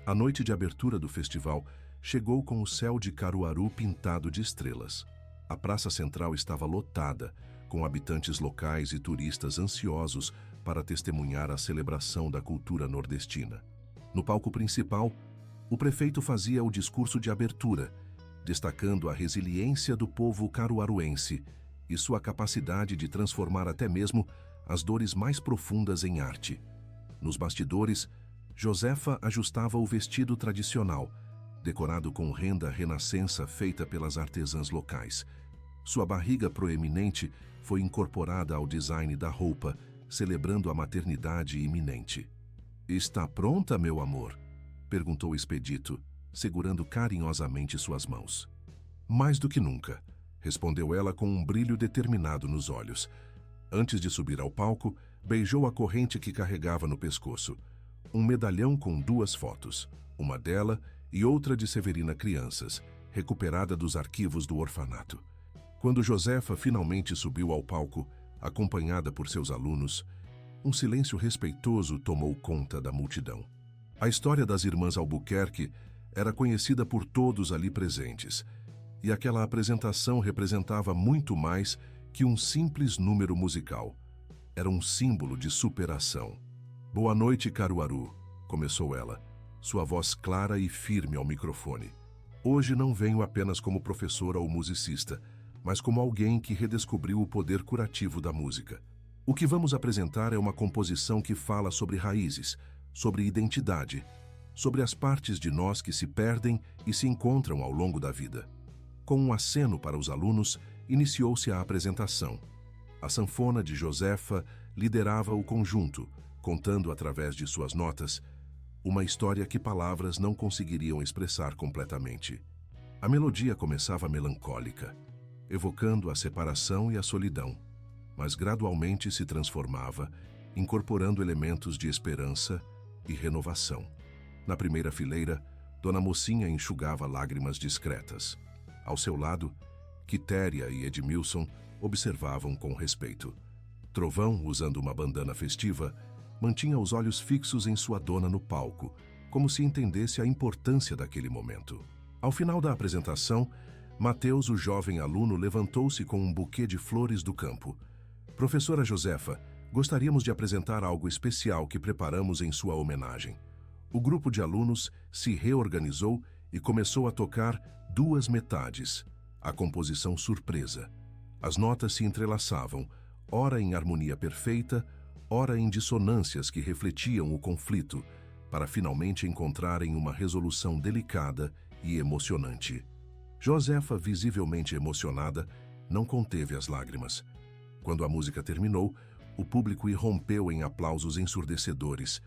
A noite de abertura do festival chegou com o céu de Caruaru pintado de estrelas. A praça central estava lotada, com habitantes locais e turistas ansiosos para testemunhar a celebração da cultura nordestina. No palco principal, o prefeito fazia o discurso de abertura, destacando a resiliência do povo caruaruense e sua capacidade de transformar até mesmo as dores mais profundas em arte. Nos bastidores, Josefa ajustava o vestido tradicional, decorado com renda renascença feita pelas artesãs locais. Sua barriga proeminente foi incorporada ao design da roupa, celebrando a maternidade iminente. "Está pronta, meu amor?" perguntou Expedito, segurando carinhosamente suas mãos. "Mais do que nunca", respondeu ela com um brilho determinado nos olhos. Antes de subir ao palco, beijou a corrente que carregava no pescoço. Um medalhão com 2 fotos, uma dela e outra de Severina crianças, recuperada dos arquivos do orfanato. Quando Josefa finalmente subiu ao palco, acompanhada por seus alunos, um silêncio respeitoso tomou conta da multidão. A história das irmãs Albuquerque era conhecida por todos ali presentes, e aquela apresentação representava muito mais que um simples número musical. Era um símbolo de superação. "Boa noite, Caruaru", começou ela, sua voz clara e firme ao microfone. "Hoje não venho apenas como professora ou musicista, mas como alguém que redescobriu o poder curativo da música. O que vamos apresentar é uma composição que fala sobre raízes, sobre identidade, sobre as partes de nós que se perdem e se encontram ao longo da vida." Com um aceno para os alunos, iniciou-se a apresentação. A sanfona de Josefa liderava o conjunto, contando através de suas notas uma história que palavras não conseguiriam expressar completamente. A melodia começava melancólica, evocando a separação e a solidão, mas gradualmente se transformava, incorporando elementos de esperança e renovação. Na primeira fileira, Dona Mocinha enxugava lágrimas discretas. Ao seu lado, Quitéria e Edmilson observavam com respeito. Trovão, usando uma bandana festiva, mantinha os olhos fixos em sua dona no palco, como se entendesse a importância daquele momento. Ao final da apresentação, Mateus, o jovem aluno, levantou-se com um buquê de flores do campo. "Professora Josefa, gostaríamos de apresentar algo especial que preparamos em sua homenagem." O grupo de alunos se reorganizou e começou a tocar 2 metades, a composição surpresa. As notas se entrelaçavam, ora em harmonia perfeita, ora em dissonâncias que refletiam o conflito, para finalmente encontrarem uma resolução delicada e emocionante. Josefa, visivelmente emocionada, não conteve as lágrimas. Quando a música terminou, o público irrompeu em aplausos ensurdecedores.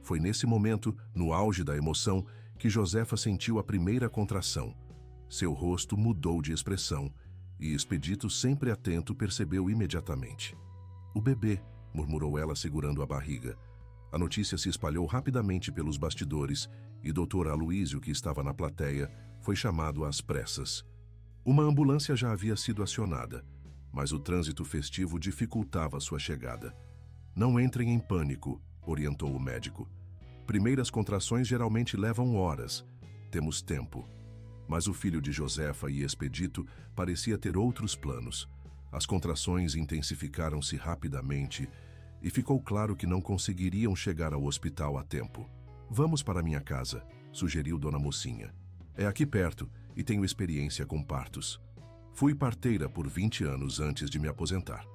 Foi nesse momento, no auge da emoção, que Josefa sentiu a primeira contração. Seu rosto mudou de expressão, e Expedito, sempre atento, percebeu imediatamente. "O bebê", murmurou ela segurando a barriga. A notícia se espalhou rapidamente pelos bastidores e Dr. Aloísio, que estava na plateia, foi chamado às pressas. Uma ambulância já havia sido acionada, mas o trânsito festivo dificultava sua chegada. "Não entrem em pânico", orientou o médico. "Primeiras contrações geralmente levam horas. Temos tempo." Mas o filho de Josefa e Expedito parecia ter outros planos. As contrações intensificaram-se rapidamente e ficou claro que não conseguiriam chegar ao hospital a tempo. "Vamos para minha casa", sugeriu Dona Mocinha. "É aqui perto e tenho experiência com partos. Fui parteira por 20 anos antes de me aposentar."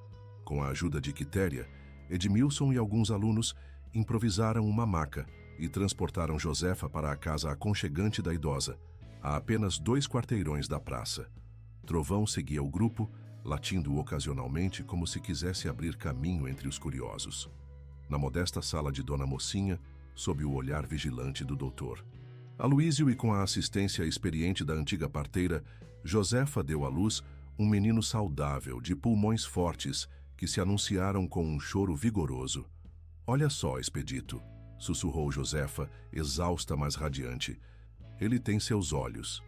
Com a ajuda de Quitéria, Edmilson e alguns alunos improvisaram uma maca e transportaram Josefa para a casa aconchegante da idosa, a apenas 2 quarteirões da praça. Trovão seguia o grupo, latindo ocasionalmente como se quisesse abrir caminho entre os curiosos. Na modesta sala de Dona Mocinha, sob o olhar vigilante do doutor. Aloísio, e com a assistência experiente da antiga parteira, Josefa deu à luz um menino saudável, de pulmões fortes, que se anunciaram com um choro vigoroso. "Olha só, Expedito", sussurrou Josefa, exausta, mas radiante. "Ele tem seus olhos."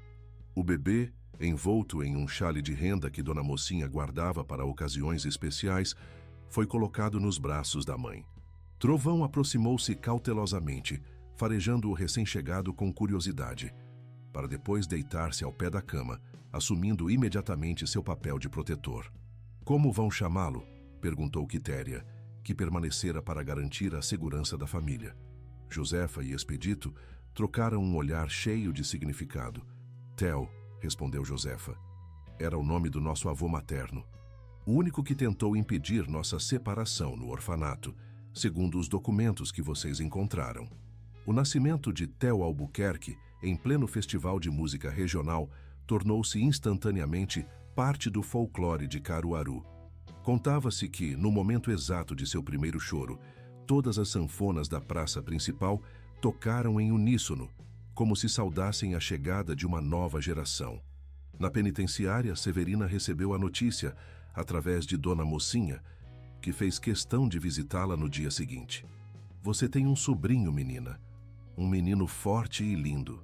O bebê, envolto em um xale de renda que Dona Mocinha guardava para ocasiões especiais, foi colocado nos braços da mãe. Trovão aproximou-se cautelosamente, farejando o recém-chegado com curiosidade, para depois deitar-se ao pé da cama, assumindo imediatamente seu papel de protetor. "Como vão chamá-lo?", perguntou Quitéria, que permanecera para garantir a segurança da família. Josefa e Expedito trocaram um olhar cheio de significado. "Theo", respondeu Josefa. "Era o nome do nosso avô materno. O único que tentou impedir nossa separação no orfanato, segundo os documentos que vocês encontraram." O nascimento de Theo Albuquerque, em pleno festival de música regional, tornou-se instantaneamente parte do folclore de Caruaru. Contava-se que, no momento exato de seu primeiro choro, todas as sanfonas da praça principal tocaram em uníssono, como se saudassem a chegada de uma nova geração. Na penitenciária, Severina recebeu a notícia, através de Dona Mocinha, que fez questão de visitá-la no dia seguinte. Você tem um sobrinho, menina. Um menino forte e lindo.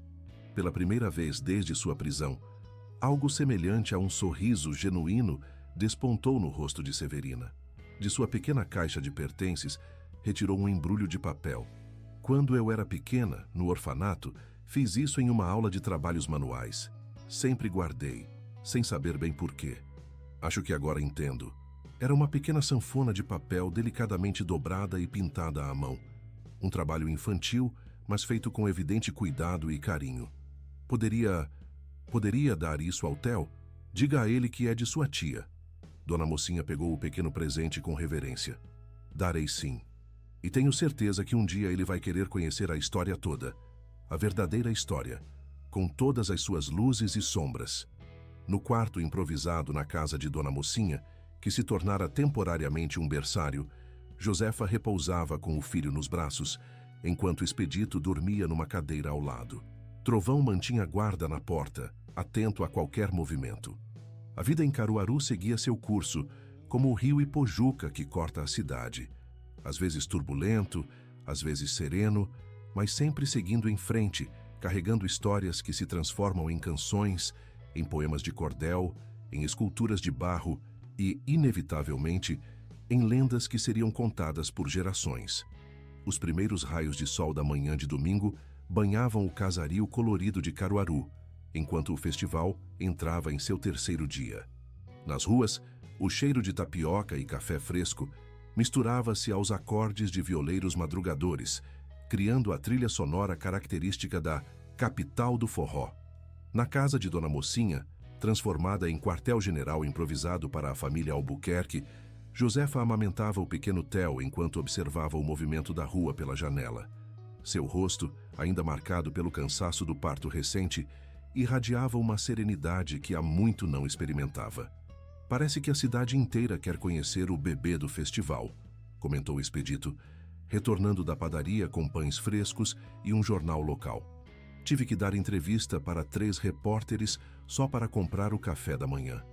Pela primeira vez desde sua prisão, algo semelhante a um sorriso genuíno despontou no rosto de Severina. De sua pequena caixa de pertences, retirou um embrulho de papel. Quando eu era pequena, no orfanato, fiz isso em uma aula de trabalhos manuais. Sempre guardei, sem saber bem porquê. Acho que agora entendo. Era uma pequena sanfona de papel delicadamente dobrada e pintada à mão. Um trabalho infantil, mas feito com evidente cuidado e carinho. Poderia dar isso ao Theo? Diga a ele que é de sua tia. Dona Mocinha pegou o pequeno presente com reverência. Darei sim. E tenho certeza que um dia ele vai querer conhecer a história toda. A verdadeira história, com todas as suas luzes e sombras. No quarto improvisado na casa de Dona Mocinha, que se tornara temporariamente um berçário, Josefa repousava com o filho nos braços, enquanto Expedito dormia numa cadeira ao lado. Trovão mantinha guarda na porta, atento a qualquer movimento. A vida em Caruaru seguia seu curso, como o rio Ipojuca que corta a cidade. Às vezes turbulento, às vezes sereno, mas sempre seguindo em frente, carregando histórias que se transformam em canções, em poemas de cordel, em esculturas de barro e, inevitavelmente, em lendas que seriam contadas por gerações. Os primeiros raios de sol da manhã de domingo banhavam o casario colorido de Caruaru, enquanto o festival entrava em seu terceiro dia. Nas ruas, o cheiro de tapioca e café fresco misturava-se aos acordes de violeiros madrugadores, criando a trilha sonora característica da capital do forró. Na casa de Dona Mocinha, transformada em quartel-general improvisado para a família Albuquerque, Josefa amamentava o pequeno Theo enquanto observava o movimento da rua pela janela. Seu rosto, ainda marcado pelo cansaço do parto recente, irradiava uma serenidade que há muito não experimentava. Parece que a cidade inteira quer conhecer o bebê do festival, comentou Expedito, retornando da padaria com pães frescos e um jornal local. Tive que dar entrevista para 3 repórteres só para comprar o café da manhã.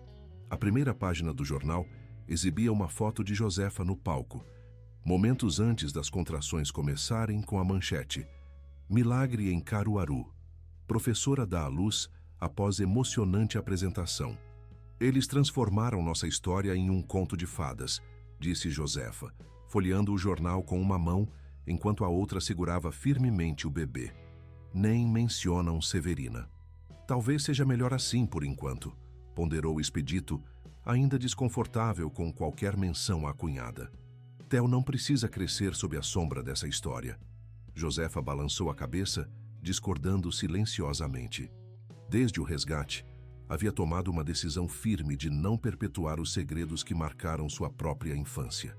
A primeira página do jornal exibia uma foto de Josefa no palco, momentos antes das contrações começarem, com a manchete: Milagre em Caruaru. Professora dá à luz após emocionante apresentação. Eles transformaram nossa história em um conto de fadas, disse Josefa, folheando o jornal com uma mão, enquanto a outra segurava firmemente o bebê. Nem mencionam Severina. Talvez seja melhor assim por enquanto, ponderou Expedito, ainda desconfortável com qualquer menção à cunhada. Theo não precisa crescer sob a sombra dessa história. Josefa balançou a cabeça, discordando silenciosamente. Desde o resgate, havia tomado uma decisão firme de não perpetuar os segredos que marcaram sua própria infância.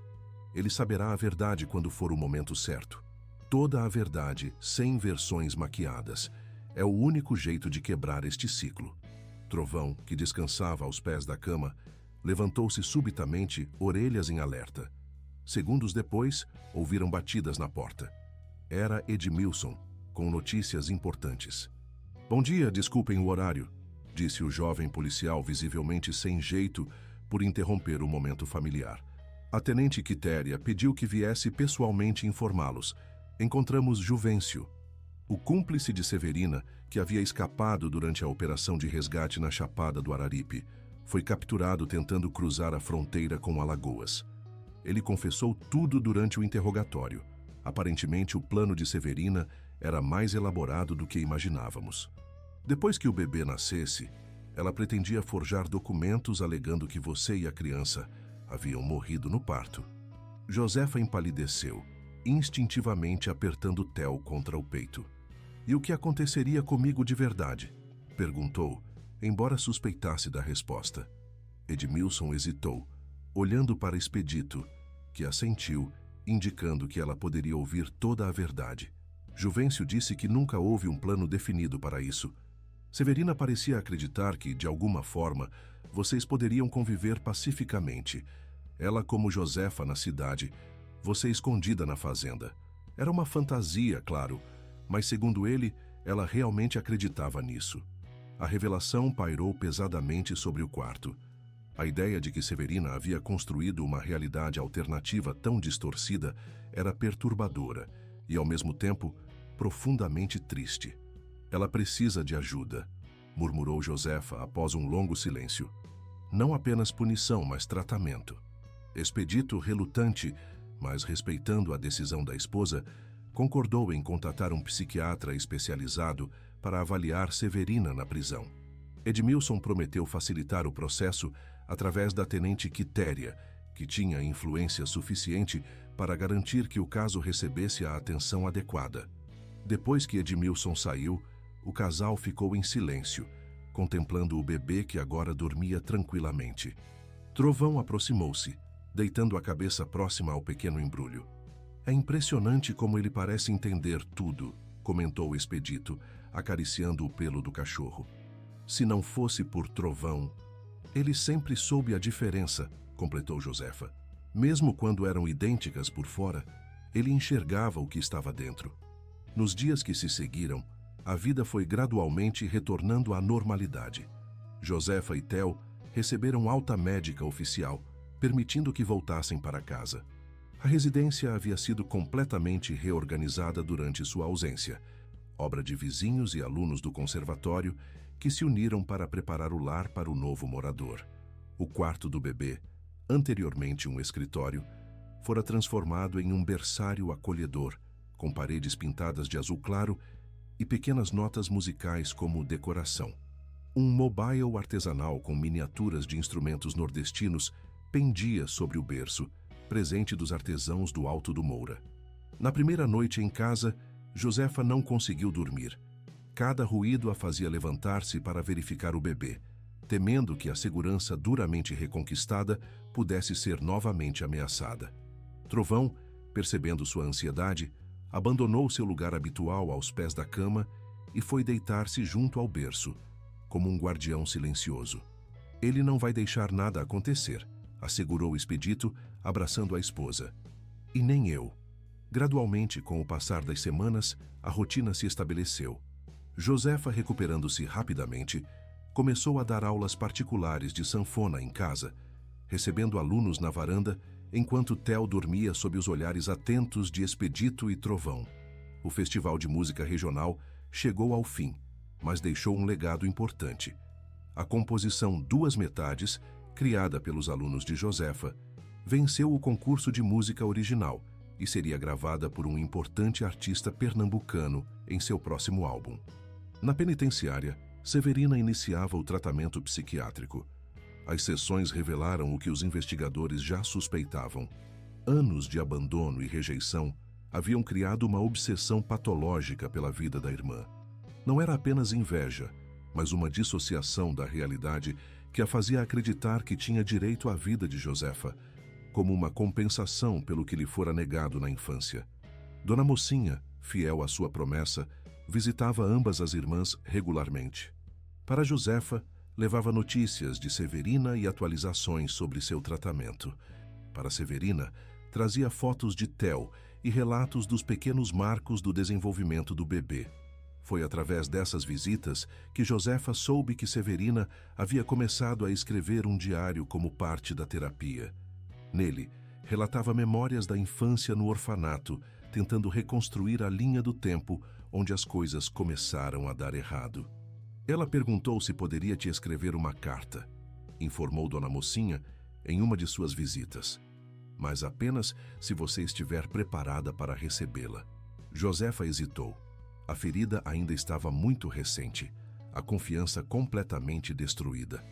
Ele saberá a verdade quando for o momento certo. Toda a verdade, sem versões maquiadas, é o único jeito de quebrar este ciclo. Trovão, que descansava aos pés da cama, levantou-se subitamente, orelhas em alerta. Segundos depois, ouviram batidas na porta. Era Edmilson, com notícias importantes. Bom dia, desculpem o horário, disse o jovem policial, visivelmente sem jeito, por interromper o momento familiar. A tenente Quitéria pediu que viesse pessoalmente informá-los. Encontramos Juvencio, o cúmplice de Severina, que havia escapado durante a operação de resgate na Chapada do Araripe. Foi capturado tentando cruzar a fronteira com Alagoas. Ele confessou tudo durante o interrogatório. Aparentemente, o plano de Severina era mais elaborado do que imaginávamos. Depois que o bebê nascesse, ela pretendia forjar documentos alegando que você e a criança haviam morrido no parto. Josefa empalideceu, instintivamente apertando Theo contra o peito. E o que aconteceria comigo de verdade? Perguntou, embora suspeitasse da resposta. Edmilson hesitou, olhando para Expedito, que assentiu, indicando que ela poderia ouvir toda a verdade. Juvencio disse que nunca houve um plano definido para isso. Severina parecia acreditar que, de alguma forma, vocês poderiam conviver pacificamente. Ela como Josefa na cidade, você escondida na fazenda. Era uma fantasia, claro, mas segundo ele, ela realmente acreditava nisso. A revelação pairou pesadamente sobre o quarto. A ideia de que Severina havia construído uma realidade alternativa tão distorcida era perturbadora e, ao mesmo tempo, profundamente triste. Ela precisa de ajuda, murmurou Josefa após um longo silêncio. Não apenas punição, mas tratamento. Expedito, relutante, mas respeitando a decisão da esposa, concordou em contatar um psiquiatra especializado para avaliar Severina na prisão. Edmilson prometeu facilitar o processo através da tenente Quitéria, que tinha influência suficiente para garantir que o caso recebesse a atenção adequada. Depois que Edmilson saiu, o casal ficou em silêncio, contemplando o bebê que agora dormia tranquilamente. Trovão aproximou-se, deitando a cabeça próxima ao pequeno embrulho. É impressionante como ele parece entender tudo, comentou o Expedito, acariciando o pelo do cachorro. Se não fosse por Trovão, ele sempre soube a diferença, completou Josefa. Mesmo quando eram idênticas por fora, ele enxergava o que estava dentro. Nos dias que se seguiram, a vida foi gradualmente retornando à normalidade. Josefa e Theo receberam alta médica oficial, permitindo que voltassem para casa. A residência havia sido completamente reorganizada durante sua ausência, obra de vizinhos e alunos do conservatório que se uniram para preparar o lar para o novo morador. O quarto do bebê, anteriormente um escritório, fora transformado em um berçário acolhedor, com paredes pintadas de azul claro e pequenas notas musicais como decoração. Um mobile artesanal com miniaturas de instrumentos nordestinos pendia sobre o berço, presente dos artesãos do Alto do Moura. Na primeira noite em casa, Josefa não conseguiu dormir. Cada ruído a fazia levantar-se para verificar o bebê, temendo que a segurança duramente reconquistada pudesse ser novamente ameaçada. Trovão, percebendo sua ansiedade, abandonou seu lugar habitual aos pés da cama e foi deitar-se junto ao berço, como um guardião silencioso. Ele não vai deixar nada acontecer, assegurou o Expedito, abraçando a esposa. E nem eu. Gradualmente, com o passar das semanas, a rotina se estabeleceu. Josefa, recuperando-se rapidamente, começou a dar aulas particulares de sanfona em casa, recebendo alunos na varanda, enquanto Theo dormia sob os olhares atentos de Expedito e Trovão. O Festival de Música Regional chegou ao fim, mas deixou um legado importante. A composição Duas Metades, criada pelos alunos de Josefa, venceu o concurso de música original e seria gravada por um importante artista pernambucano em seu próximo álbum. Na penitenciária, Severina iniciava o tratamento psiquiátrico. As sessões revelaram o que os investigadores já suspeitavam. Anos de abandono e rejeição haviam criado uma obsessão patológica pela vida da irmã. Não era apenas inveja, mas uma dissociação da realidade que a fazia acreditar que tinha direito à vida de Josefa, como uma compensação pelo que lhe fora negado na infância. Dona Mocinha, fiel à sua promessa, visitava ambas as irmãs regularmente. Para Josefa, levava notícias de Severina e atualizações sobre seu tratamento. Para Severina, trazia fotos de Theo e relatos dos pequenos marcos do desenvolvimento do bebê. Foi através dessas visitas que Josefa soube que Severina havia começado a escrever um diário como parte da terapia. Nele, relatava memórias da infância no orfanato, tentando reconstruir a linha do tempo onde as coisas começaram a dar errado. Ela perguntou se poderia te escrever uma carta, informou Dona Mocinha em uma de suas visitas, mas apenas se você estiver preparada para recebê-la. Josefa hesitou. A ferida ainda estava muito recente, a confiança completamente destruída.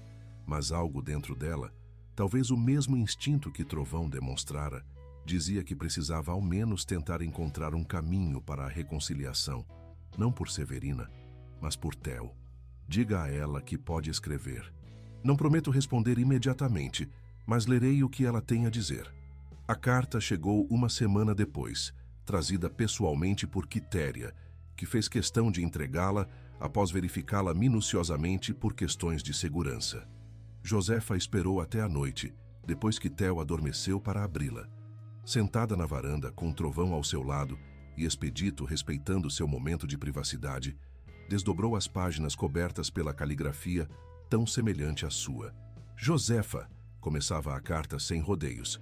Mas algo dentro dela, talvez o mesmo instinto que Trovão demonstrara, dizia que precisava ao menos tentar encontrar um caminho para a reconciliação, não por Severina, mas por Theo. Diga a ela que pode escrever. Não prometo responder imediatamente, mas lerei o que ela tem a dizer. A carta chegou uma semana depois, trazida pessoalmente por Quitéria, que fez questão de entregá-la após verificá-la minuciosamente por questões de segurança. Josefa esperou até a noite, depois que Theo adormeceu para abri-la. Sentada na varanda, com Trovão ao seu lado e Expedito respeitando seu momento de privacidade, desdobrou as páginas cobertas pela caligrafia tão semelhante à sua. Josefa, começava a carta sem rodeios.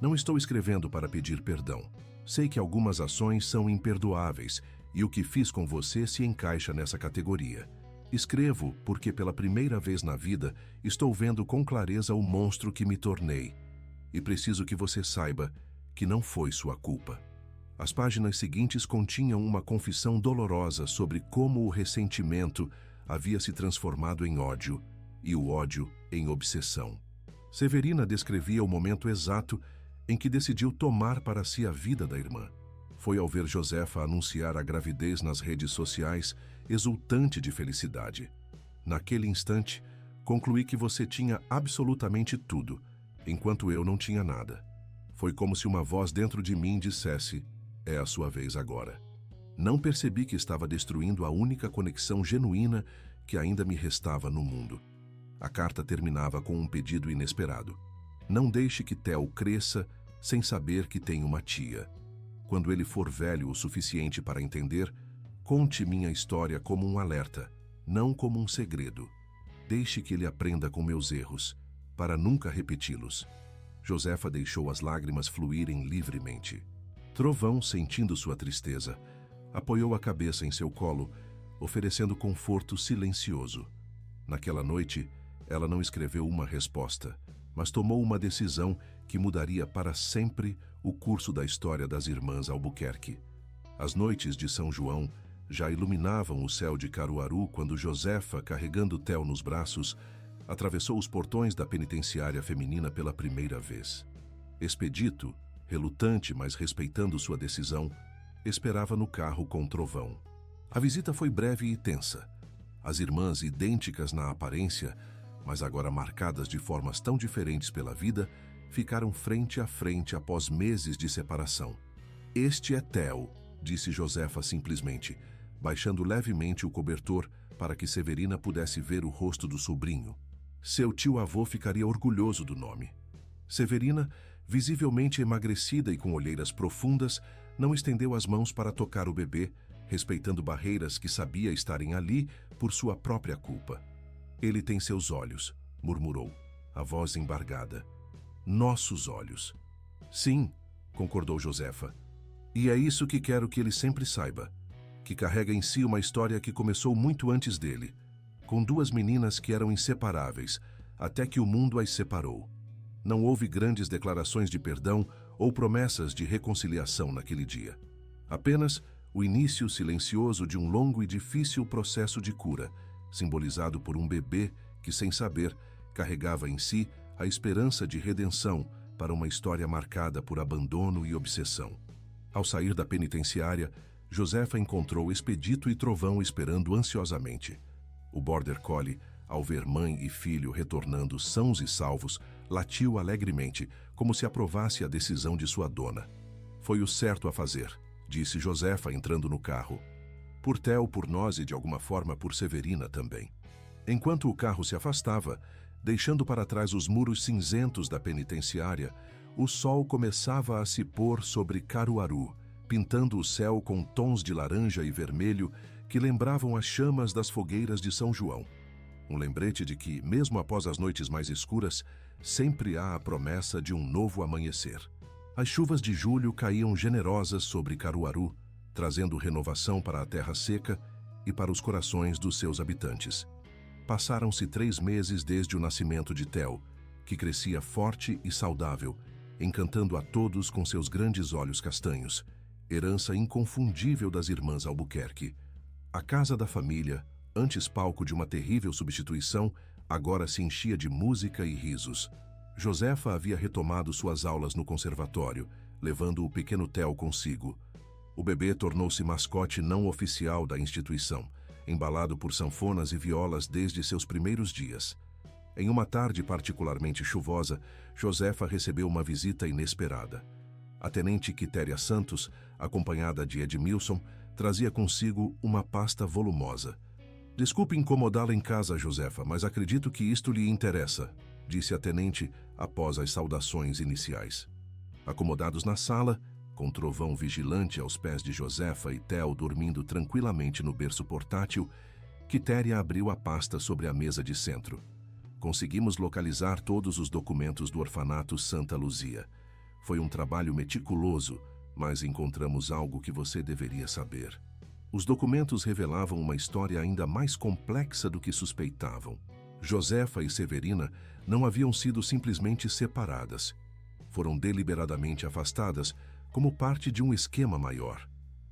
Não estou escrevendo para pedir perdão. Sei que algumas ações são imperdoáveis e o que fiz com você se encaixa nessa categoria. Escrevo porque pela primeira vez na vida estou vendo com clareza o monstro que me tornei. E preciso que você saiba que não foi sua culpa. As páginas seguintes continham uma confissão dolorosa sobre como o ressentimento havia se transformado em ódio e o ódio em obsessão. Severina descrevia o momento exato em que decidiu tomar para si a vida da irmã. Foi ao ver Josefa anunciar a gravidez nas redes sociais, exultante de felicidade. Naquele instante, concluí que você tinha absolutamente tudo, enquanto eu não tinha nada. Foi como se uma voz dentro de mim dissesse: é a sua vez agora. Não percebi que estava destruindo a única conexão genuína que ainda me restava no mundo. A carta terminava com um pedido inesperado. Não deixe que Theo cresça sem saber que tem uma tia. Quando ele for velho o suficiente para entender, conte minha história como um alerta, não como um segredo. Deixe que ele aprenda com meus erros, para nunca repeti-los. Josefa deixou as lágrimas fluírem livremente. Trovão, sentindo sua tristeza, apoiou a cabeça em seu colo, oferecendo conforto silencioso. Naquela noite, ela não escreveu uma resposta, mas tomou uma decisão que mudaria para sempre o curso da história das irmãs Albuquerque. As noites de São João já iluminavam o céu de Caruaru quando Josefa, carregando Theo nos braços, atravessou os portões da penitenciária feminina pela primeira vez. Expedito, relutante, mas respeitando sua decisão, esperava no carro com Trovão. A visita foi breve e tensa. As irmãs, idênticas na aparência, mas agora marcadas de formas tão diferentes pela vida, ficaram frente a frente após meses de separação. Este é Theo, disse Josefa simplesmente, baixando levemente o cobertor para que Severina pudesse ver o rosto do sobrinho. Seu tio-avô ficaria orgulhoso do nome. Severina, visivelmente emagrecida e com olheiras profundas, não estendeu as mãos para tocar o bebê, respeitando barreiras que sabia estarem ali por sua própria culpa. Ele tem seus olhos, murmurou, a voz embargada. Nossos olhos. Sim, concordou Josefa. E é isso que quero que ele sempre saiba, que carrega em si uma história que começou muito antes dele, com duas meninas que eram inseparáveis, até que o mundo as separou. Não houve grandes declarações de perdão ou promessas de reconciliação naquele dia. Apenas o início silencioso de um longo e difícil processo de cura, simbolizado por um bebê que, sem saber, carregava em si a esperança de redenção para uma história marcada por abandono e obsessão. Ao sair da penitenciária, Josefa encontrou Expedito e Trovão esperando ansiosamente. O Border Collie, ao ver mãe e filho retornando sãos e salvos, latiu alegremente, como se aprovasse a decisão de sua dona. Foi o certo a fazer, disse Josefa entrando no carro. Por Theo, por nós e de alguma forma por Severina também. Enquanto o carro se afastava, deixando para trás os muros cinzentos da penitenciária, o sol começava a se pôr sobre Caruaru, pintando o céu com tons de laranja e vermelho que lembravam as chamas das fogueiras de São João. Um lembrete de que, mesmo após as noites mais escuras, sempre há a promessa de um novo amanhecer. As chuvas de julho caíam generosas sobre Caruaru, trazendo renovação para a terra seca e para os corações dos seus habitantes. Passaram-se 3 meses desde o nascimento de Theo, que crescia forte e saudável, encantando a todos com seus grandes olhos castanhos, herança inconfundível das irmãs Albuquerque. A casa da família, antes palco de uma terrível substituição, agora se enchia de música e risos. Josefa havia retomado suas aulas no conservatório, levando o pequeno Theo consigo. O bebê tornou-se mascote não oficial da instituição, embalado por sanfonas e violas desde seus primeiros dias. Em uma tarde particularmente chuvosa, Josefa recebeu uma visita inesperada. A tenente Quitéria Santos, acompanhada de Edmilson, trazia consigo uma pasta volumosa. Desculpe incomodá-la em casa, Josefa, mas acredito que isto lhe interessa, disse a tenente após as saudações iniciais. Acomodados na sala, com Trovão vigilante aos pés de Josefa e Theo dormindo tranquilamente no berço portátil, Quitéria abriu a pasta sobre a mesa de centro. Conseguimos localizar todos os documentos do orfanato Santa Luzia. Foi um trabalho meticuloso, mas encontramos algo que você deveria saber. Os documentos revelavam uma história ainda mais complexa do que suspeitavam. Josefa e Severina não haviam sido simplesmente separadas. Foram deliberadamente afastadas como parte de um esquema maior.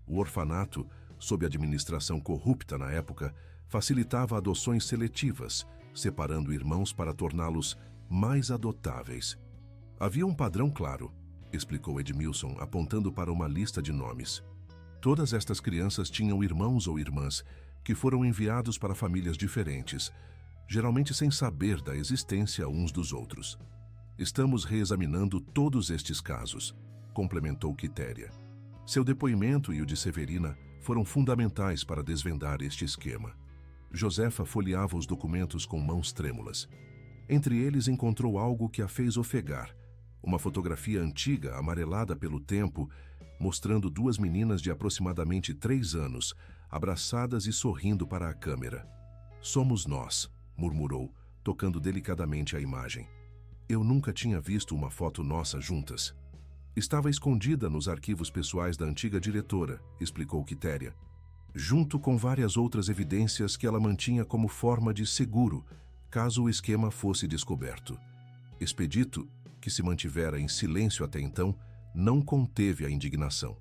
O orfanato, sob administração corrupta na época, facilitava adoções seletivas, separando irmãos para torná-los mais adotáveis. Havia um padrão claro, explicou Edmilson, apontando para uma lista de nomes. Todas estas crianças tinham irmãos ou irmãs que foram enviados para famílias diferentes, geralmente sem saber da existência uns dos outros. Estamos reexaminando todos estes casos, complementou Quitéria. Seu depoimento e o de Severina foram fundamentais para desvendar este esquema. Josefa folheava os documentos com mãos trêmulas. Entre eles encontrou algo que a fez ofegar, uma fotografia antiga, amarelada pelo tempo, mostrando duas meninas de aproximadamente 3 anos, abraçadas e sorrindo para a câmera. "Somos nós", murmurou, tocando delicadamente a imagem. "Eu nunca tinha visto uma foto nossa juntas." "Estava escondida nos arquivos pessoais da antiga diretora", explicou Quitéria, junto com várias outras evidências que ela mantinha como forma de seguro, caso o esquema fosse descoberto. Expedito, que se mantivera em silêncio até então, não conteve a indignação.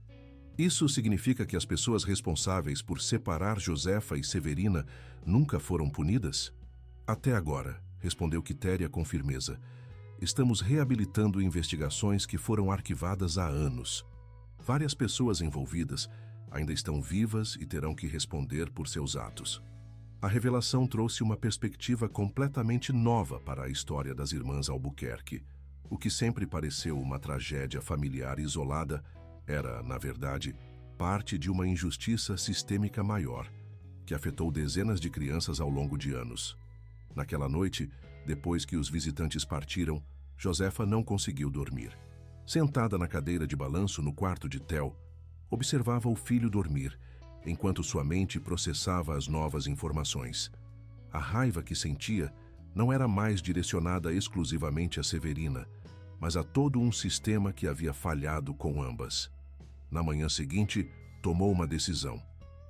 "Isso significa que as pessoas responsáveis por separar Josefa e Severina nunca foram punidas?" "Até agora", respondeu Quitéria com firmeza. "Estamos reabilitando investigações que foram arquivadas há anos. Várias pessoas envolvidas ainda estão vivas e terão que responder por seus atos." A revelação trouxe uma perspectiva completamente nova para a história das irmãs Albuquerque. O que sempre pareceu uma tragédia familiar isolada era, na verdade, parte de uma injustiça sistêmica maior, que afetou dezenas de crianças ao longo de anos. Naquela noite, depois que os visitantes partiram, Josefa não conseguiu dormir. Sentada na cadeira de balanço no quarto de Theo, observava o filho dormir, enquanto sua mente processava as novas informações. A raiva que sentia não era mais direcionada exclusivamente a Severina, mas a todo um sistema que havia falhado com ambas. Na manhã seguinte, tomou uma decisão.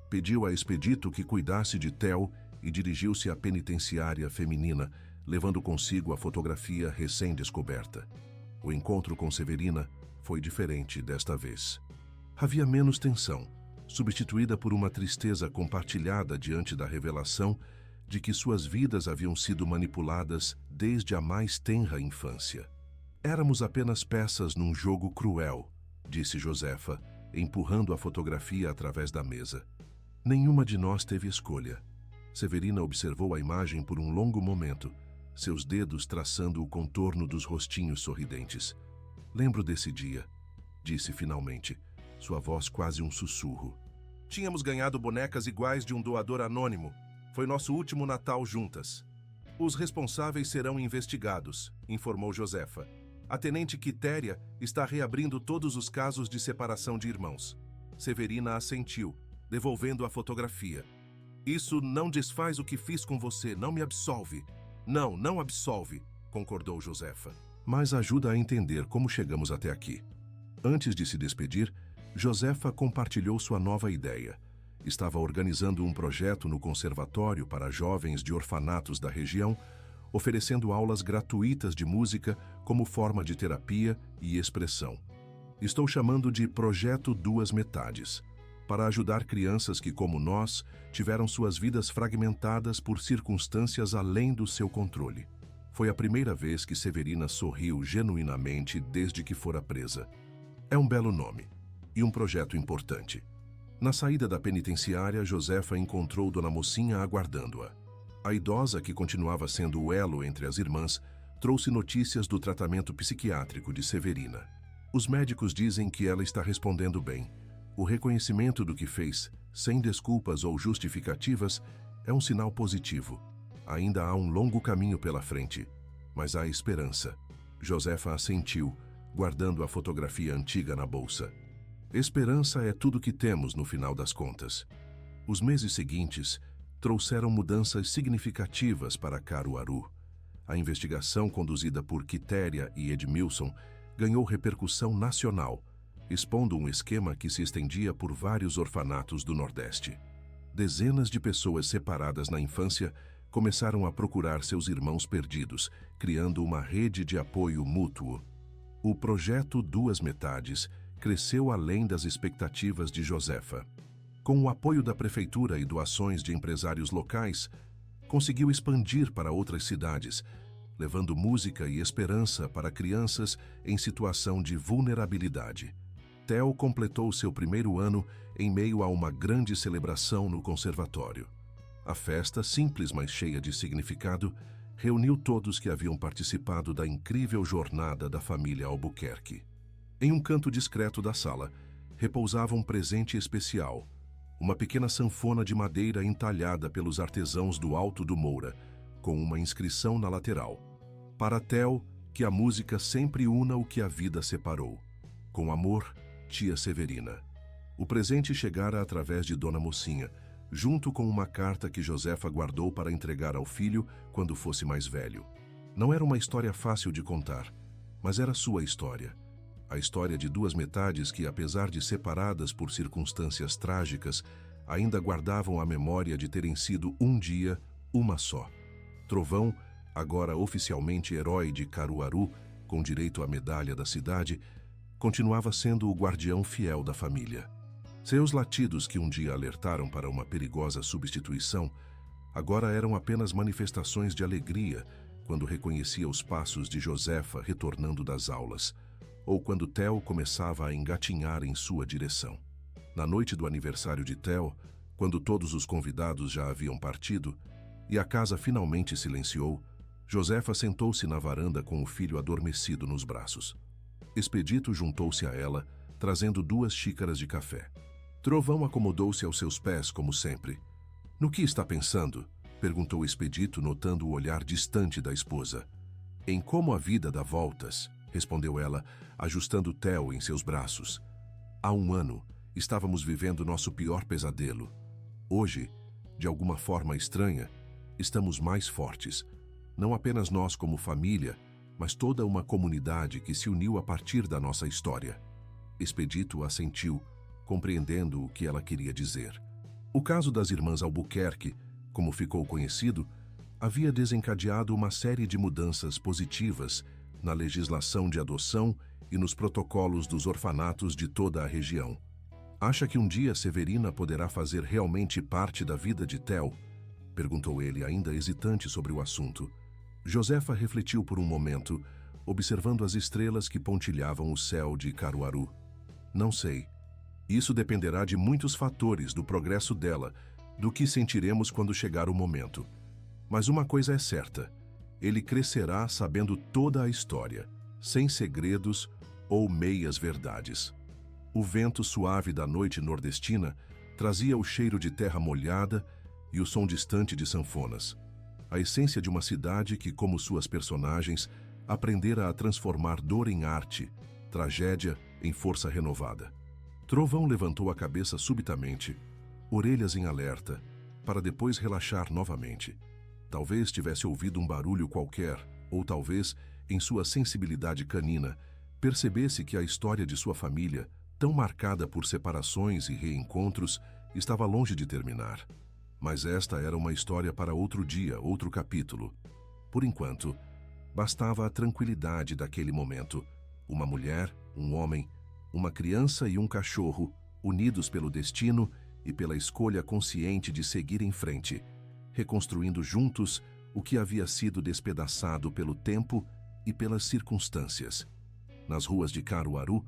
Pediu a Expedito que cuidasse de Theo e dirigiu-se à penitenciária feminina, levando consigo a fotografia recém-descoberta. O encontro com Severina foi diferente desta vez. Havia menos tensão, substituída por uma tristeza compartilhada diante da revelação de que suas vidas haviam sido manipuladas desde a mais tenra infância. "Éramos apenas peças num jogo cruel", disse Josefa, empurrando a fotografia através da mesa. "Nenhuma de nós teve escolha." Severina observou a imagem por um longo momento, seus dedos traçando o contorno dos rostinhos sorridentes. "Lembro desse dia", disse finalmente, sua voz quase um sussurro. "Tínhamos ganhado bonecas iguais de um doador anônimo. Foi nosso último Natal juntas." "Os responsáveis serão investigados", informou Josefa. "A tenente Quitéria está reabrindo todos os casos de separação de irmãos." Severina assentiu, devolvendo a fotografia. "Isso não desfaz o que fiz com você, não me absolve." Não absolve", concordou Josefa. "Mas ajuda a entender como chegamos até aqui." Antes de se despedir, Josefa compartilhou sua nova ideia. Estava organizando um projeto no conservatório para jovens de orfanatos da região, oferecendo aulas gratuitas de música como forma de terapia e expressão. "Estou chamando de Projeto Duas Metades, para ajudar crianças que, como nós, tiveram suas vidas fragmentadas por circunstâncias além do seu controle." Foi a primeira vez que Severina sorriu genuinamente desde que fora presa. "É um belo nome e um projeto importante." Na saída da penitenciária, Josefa encontrou Dona Mocinha aguardando-a. A idosa, que continuava sendo o elo entre as irmãs, trouxe notícias do tratamento psiquiátrico de Severina. "Os médicos dizem que ela está respondendo bem. O reconhecimento do que fez, sem desculpas ou justificativas, é um sinal positivo. Ainda há um longo caminho pela frente, mas há esperança." Josefa assentiu, guardando a fotografia antiga na bolsa. "Esperança é tudo que temos no final das contas." Os meses seguintes trouxeram mudanças significativas para Caruaru. A investigação conduzida por Quitéria e Edmilson ganhou repercussão nacional, expondo um esquema que se estendia por vários orfanatos do Nordeste. Dezenas de pessoas separadas na infância começaram a procurar seus irmãos perdidos, criando uma rede de apoio mútuo. O projeto Duas Metades cresceu além das expectativas de Josefa. Com o apoio da prefeitura e doações de empresários locais, conseguiu expandir para outras cidades, levando música e esperança para crianças em situação de vulnerabilidade. Theo completou seu primeiro ano em meio a uma grande celebração no conservatório. A festa, simples mas cheia de significado, reuniu todos que haviam participado da incrível jornada da família Albuquerque. Em um canto discreto da sala, repousava um presente especial, uma pequena sanfona de madeira entalhada pelos artesãos do Alto do Moura, com uma inscrição na lateral: "Para Theo, que a música sempre una o que a vida separou. Com amor, tia Severina." O presente chegara através de Dona Mocinha, junto com uma carta que Josefa guardou para entregar ao filho quando fosse mais velho. Não era uma história fácil de contar, mas era sua história. A história de duas metades que, apesar de separadas por circunstâncias trágicas, ainda guardavam a memória de terem sido um dia uma só. Trovão, agora oficialmente herói de Caruaru, com direito à medalha da cidade, continuava sendo o guardião fiel da família. Seus latidos, que um dia alertaram para uma perigosa substituição, agora eram apenas manifestações de alegria quando reconhecia os passos de Josefa retornando das aulas, ou quando Theo começava a engatinhar em sua direção. Na noite do aniversário de Theo, quando todos os convidados já haviam partido e a casa finalmente silenciou, Josefa sentou-se na varanda com o filho adormecido nos braços. Expedito juntou-se a ela, trazendo 2 xícaras de café. Trovão acomodou-se aos seus pés, como sempre. "No que está pensando?" perguntou Expedito, notando o olhar distante da esposa. "Em como a vida dá voltas", respondeu ela, ajustando Theo em seus braços. "Há 1 ano, estávamos vivendo nosso pior pesadelo. Hoje, de alguma forma estranha, estamos mais fortes. Não apenas nós como família, mas toda uma comunidade que se uniu a partir da nossa história." Expedito assentiu, compreendendo o que ela queria dizer. O caso das irmãs Albuquerque, como ficou conhecido, havia desencadeado uma série de mudanças positivas na legislação de adoção e nos protocolos dos orfanatos de toda a região. "Acha que um dia Severina poderá fazer realmente parte da vida de Theo?" perguntou ele, ainda hesitante sobre o assunto. Josefa refletiu por um momento, observando as estrelas que pontilhavam o céu de Caruaru. "Não sei. Isso dependerá de muitos fatores, do progresso dela, do que sentiremos quando chegar o momento. Mas uma coisa é certa: ele crescerá sabendo toda a história, sem segredos ou meias-verdades." O vento suave da noite nordestina trazia o cheiro de terra molhada e o som distante de sanfonas. A essência de uma cidade que, como suas personagens, aprendera a transformar dor em arte, tragédia em força renovada. Trovão levantou a cabeça subitamente, orelhas em alerta, para depois relaxar novamente. Talvez tivesse ouvido um barulho qualquer, ou talvez, em sua sensibilidade canina, percebesse que a história de sua família, tão marcada por separações e reencontros, estava longe de terminar. Mas esta era uma história para outro dia, outro capítulo. Por enquanto, bastava a tranquilidade daquele momento. Uma mulher, um homem, uma criança e um cachorro, unidos pelo destino e pela escolha consciente de seguir em frente, reconstruindo juntos o que havia sido despedaçado pelo tempo e pelas circunstâncias. Nas ruas de Caruaru,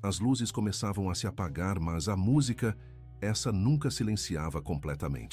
as luzes começavam a se apagar, mas a música, essa nunca silenciava completamente.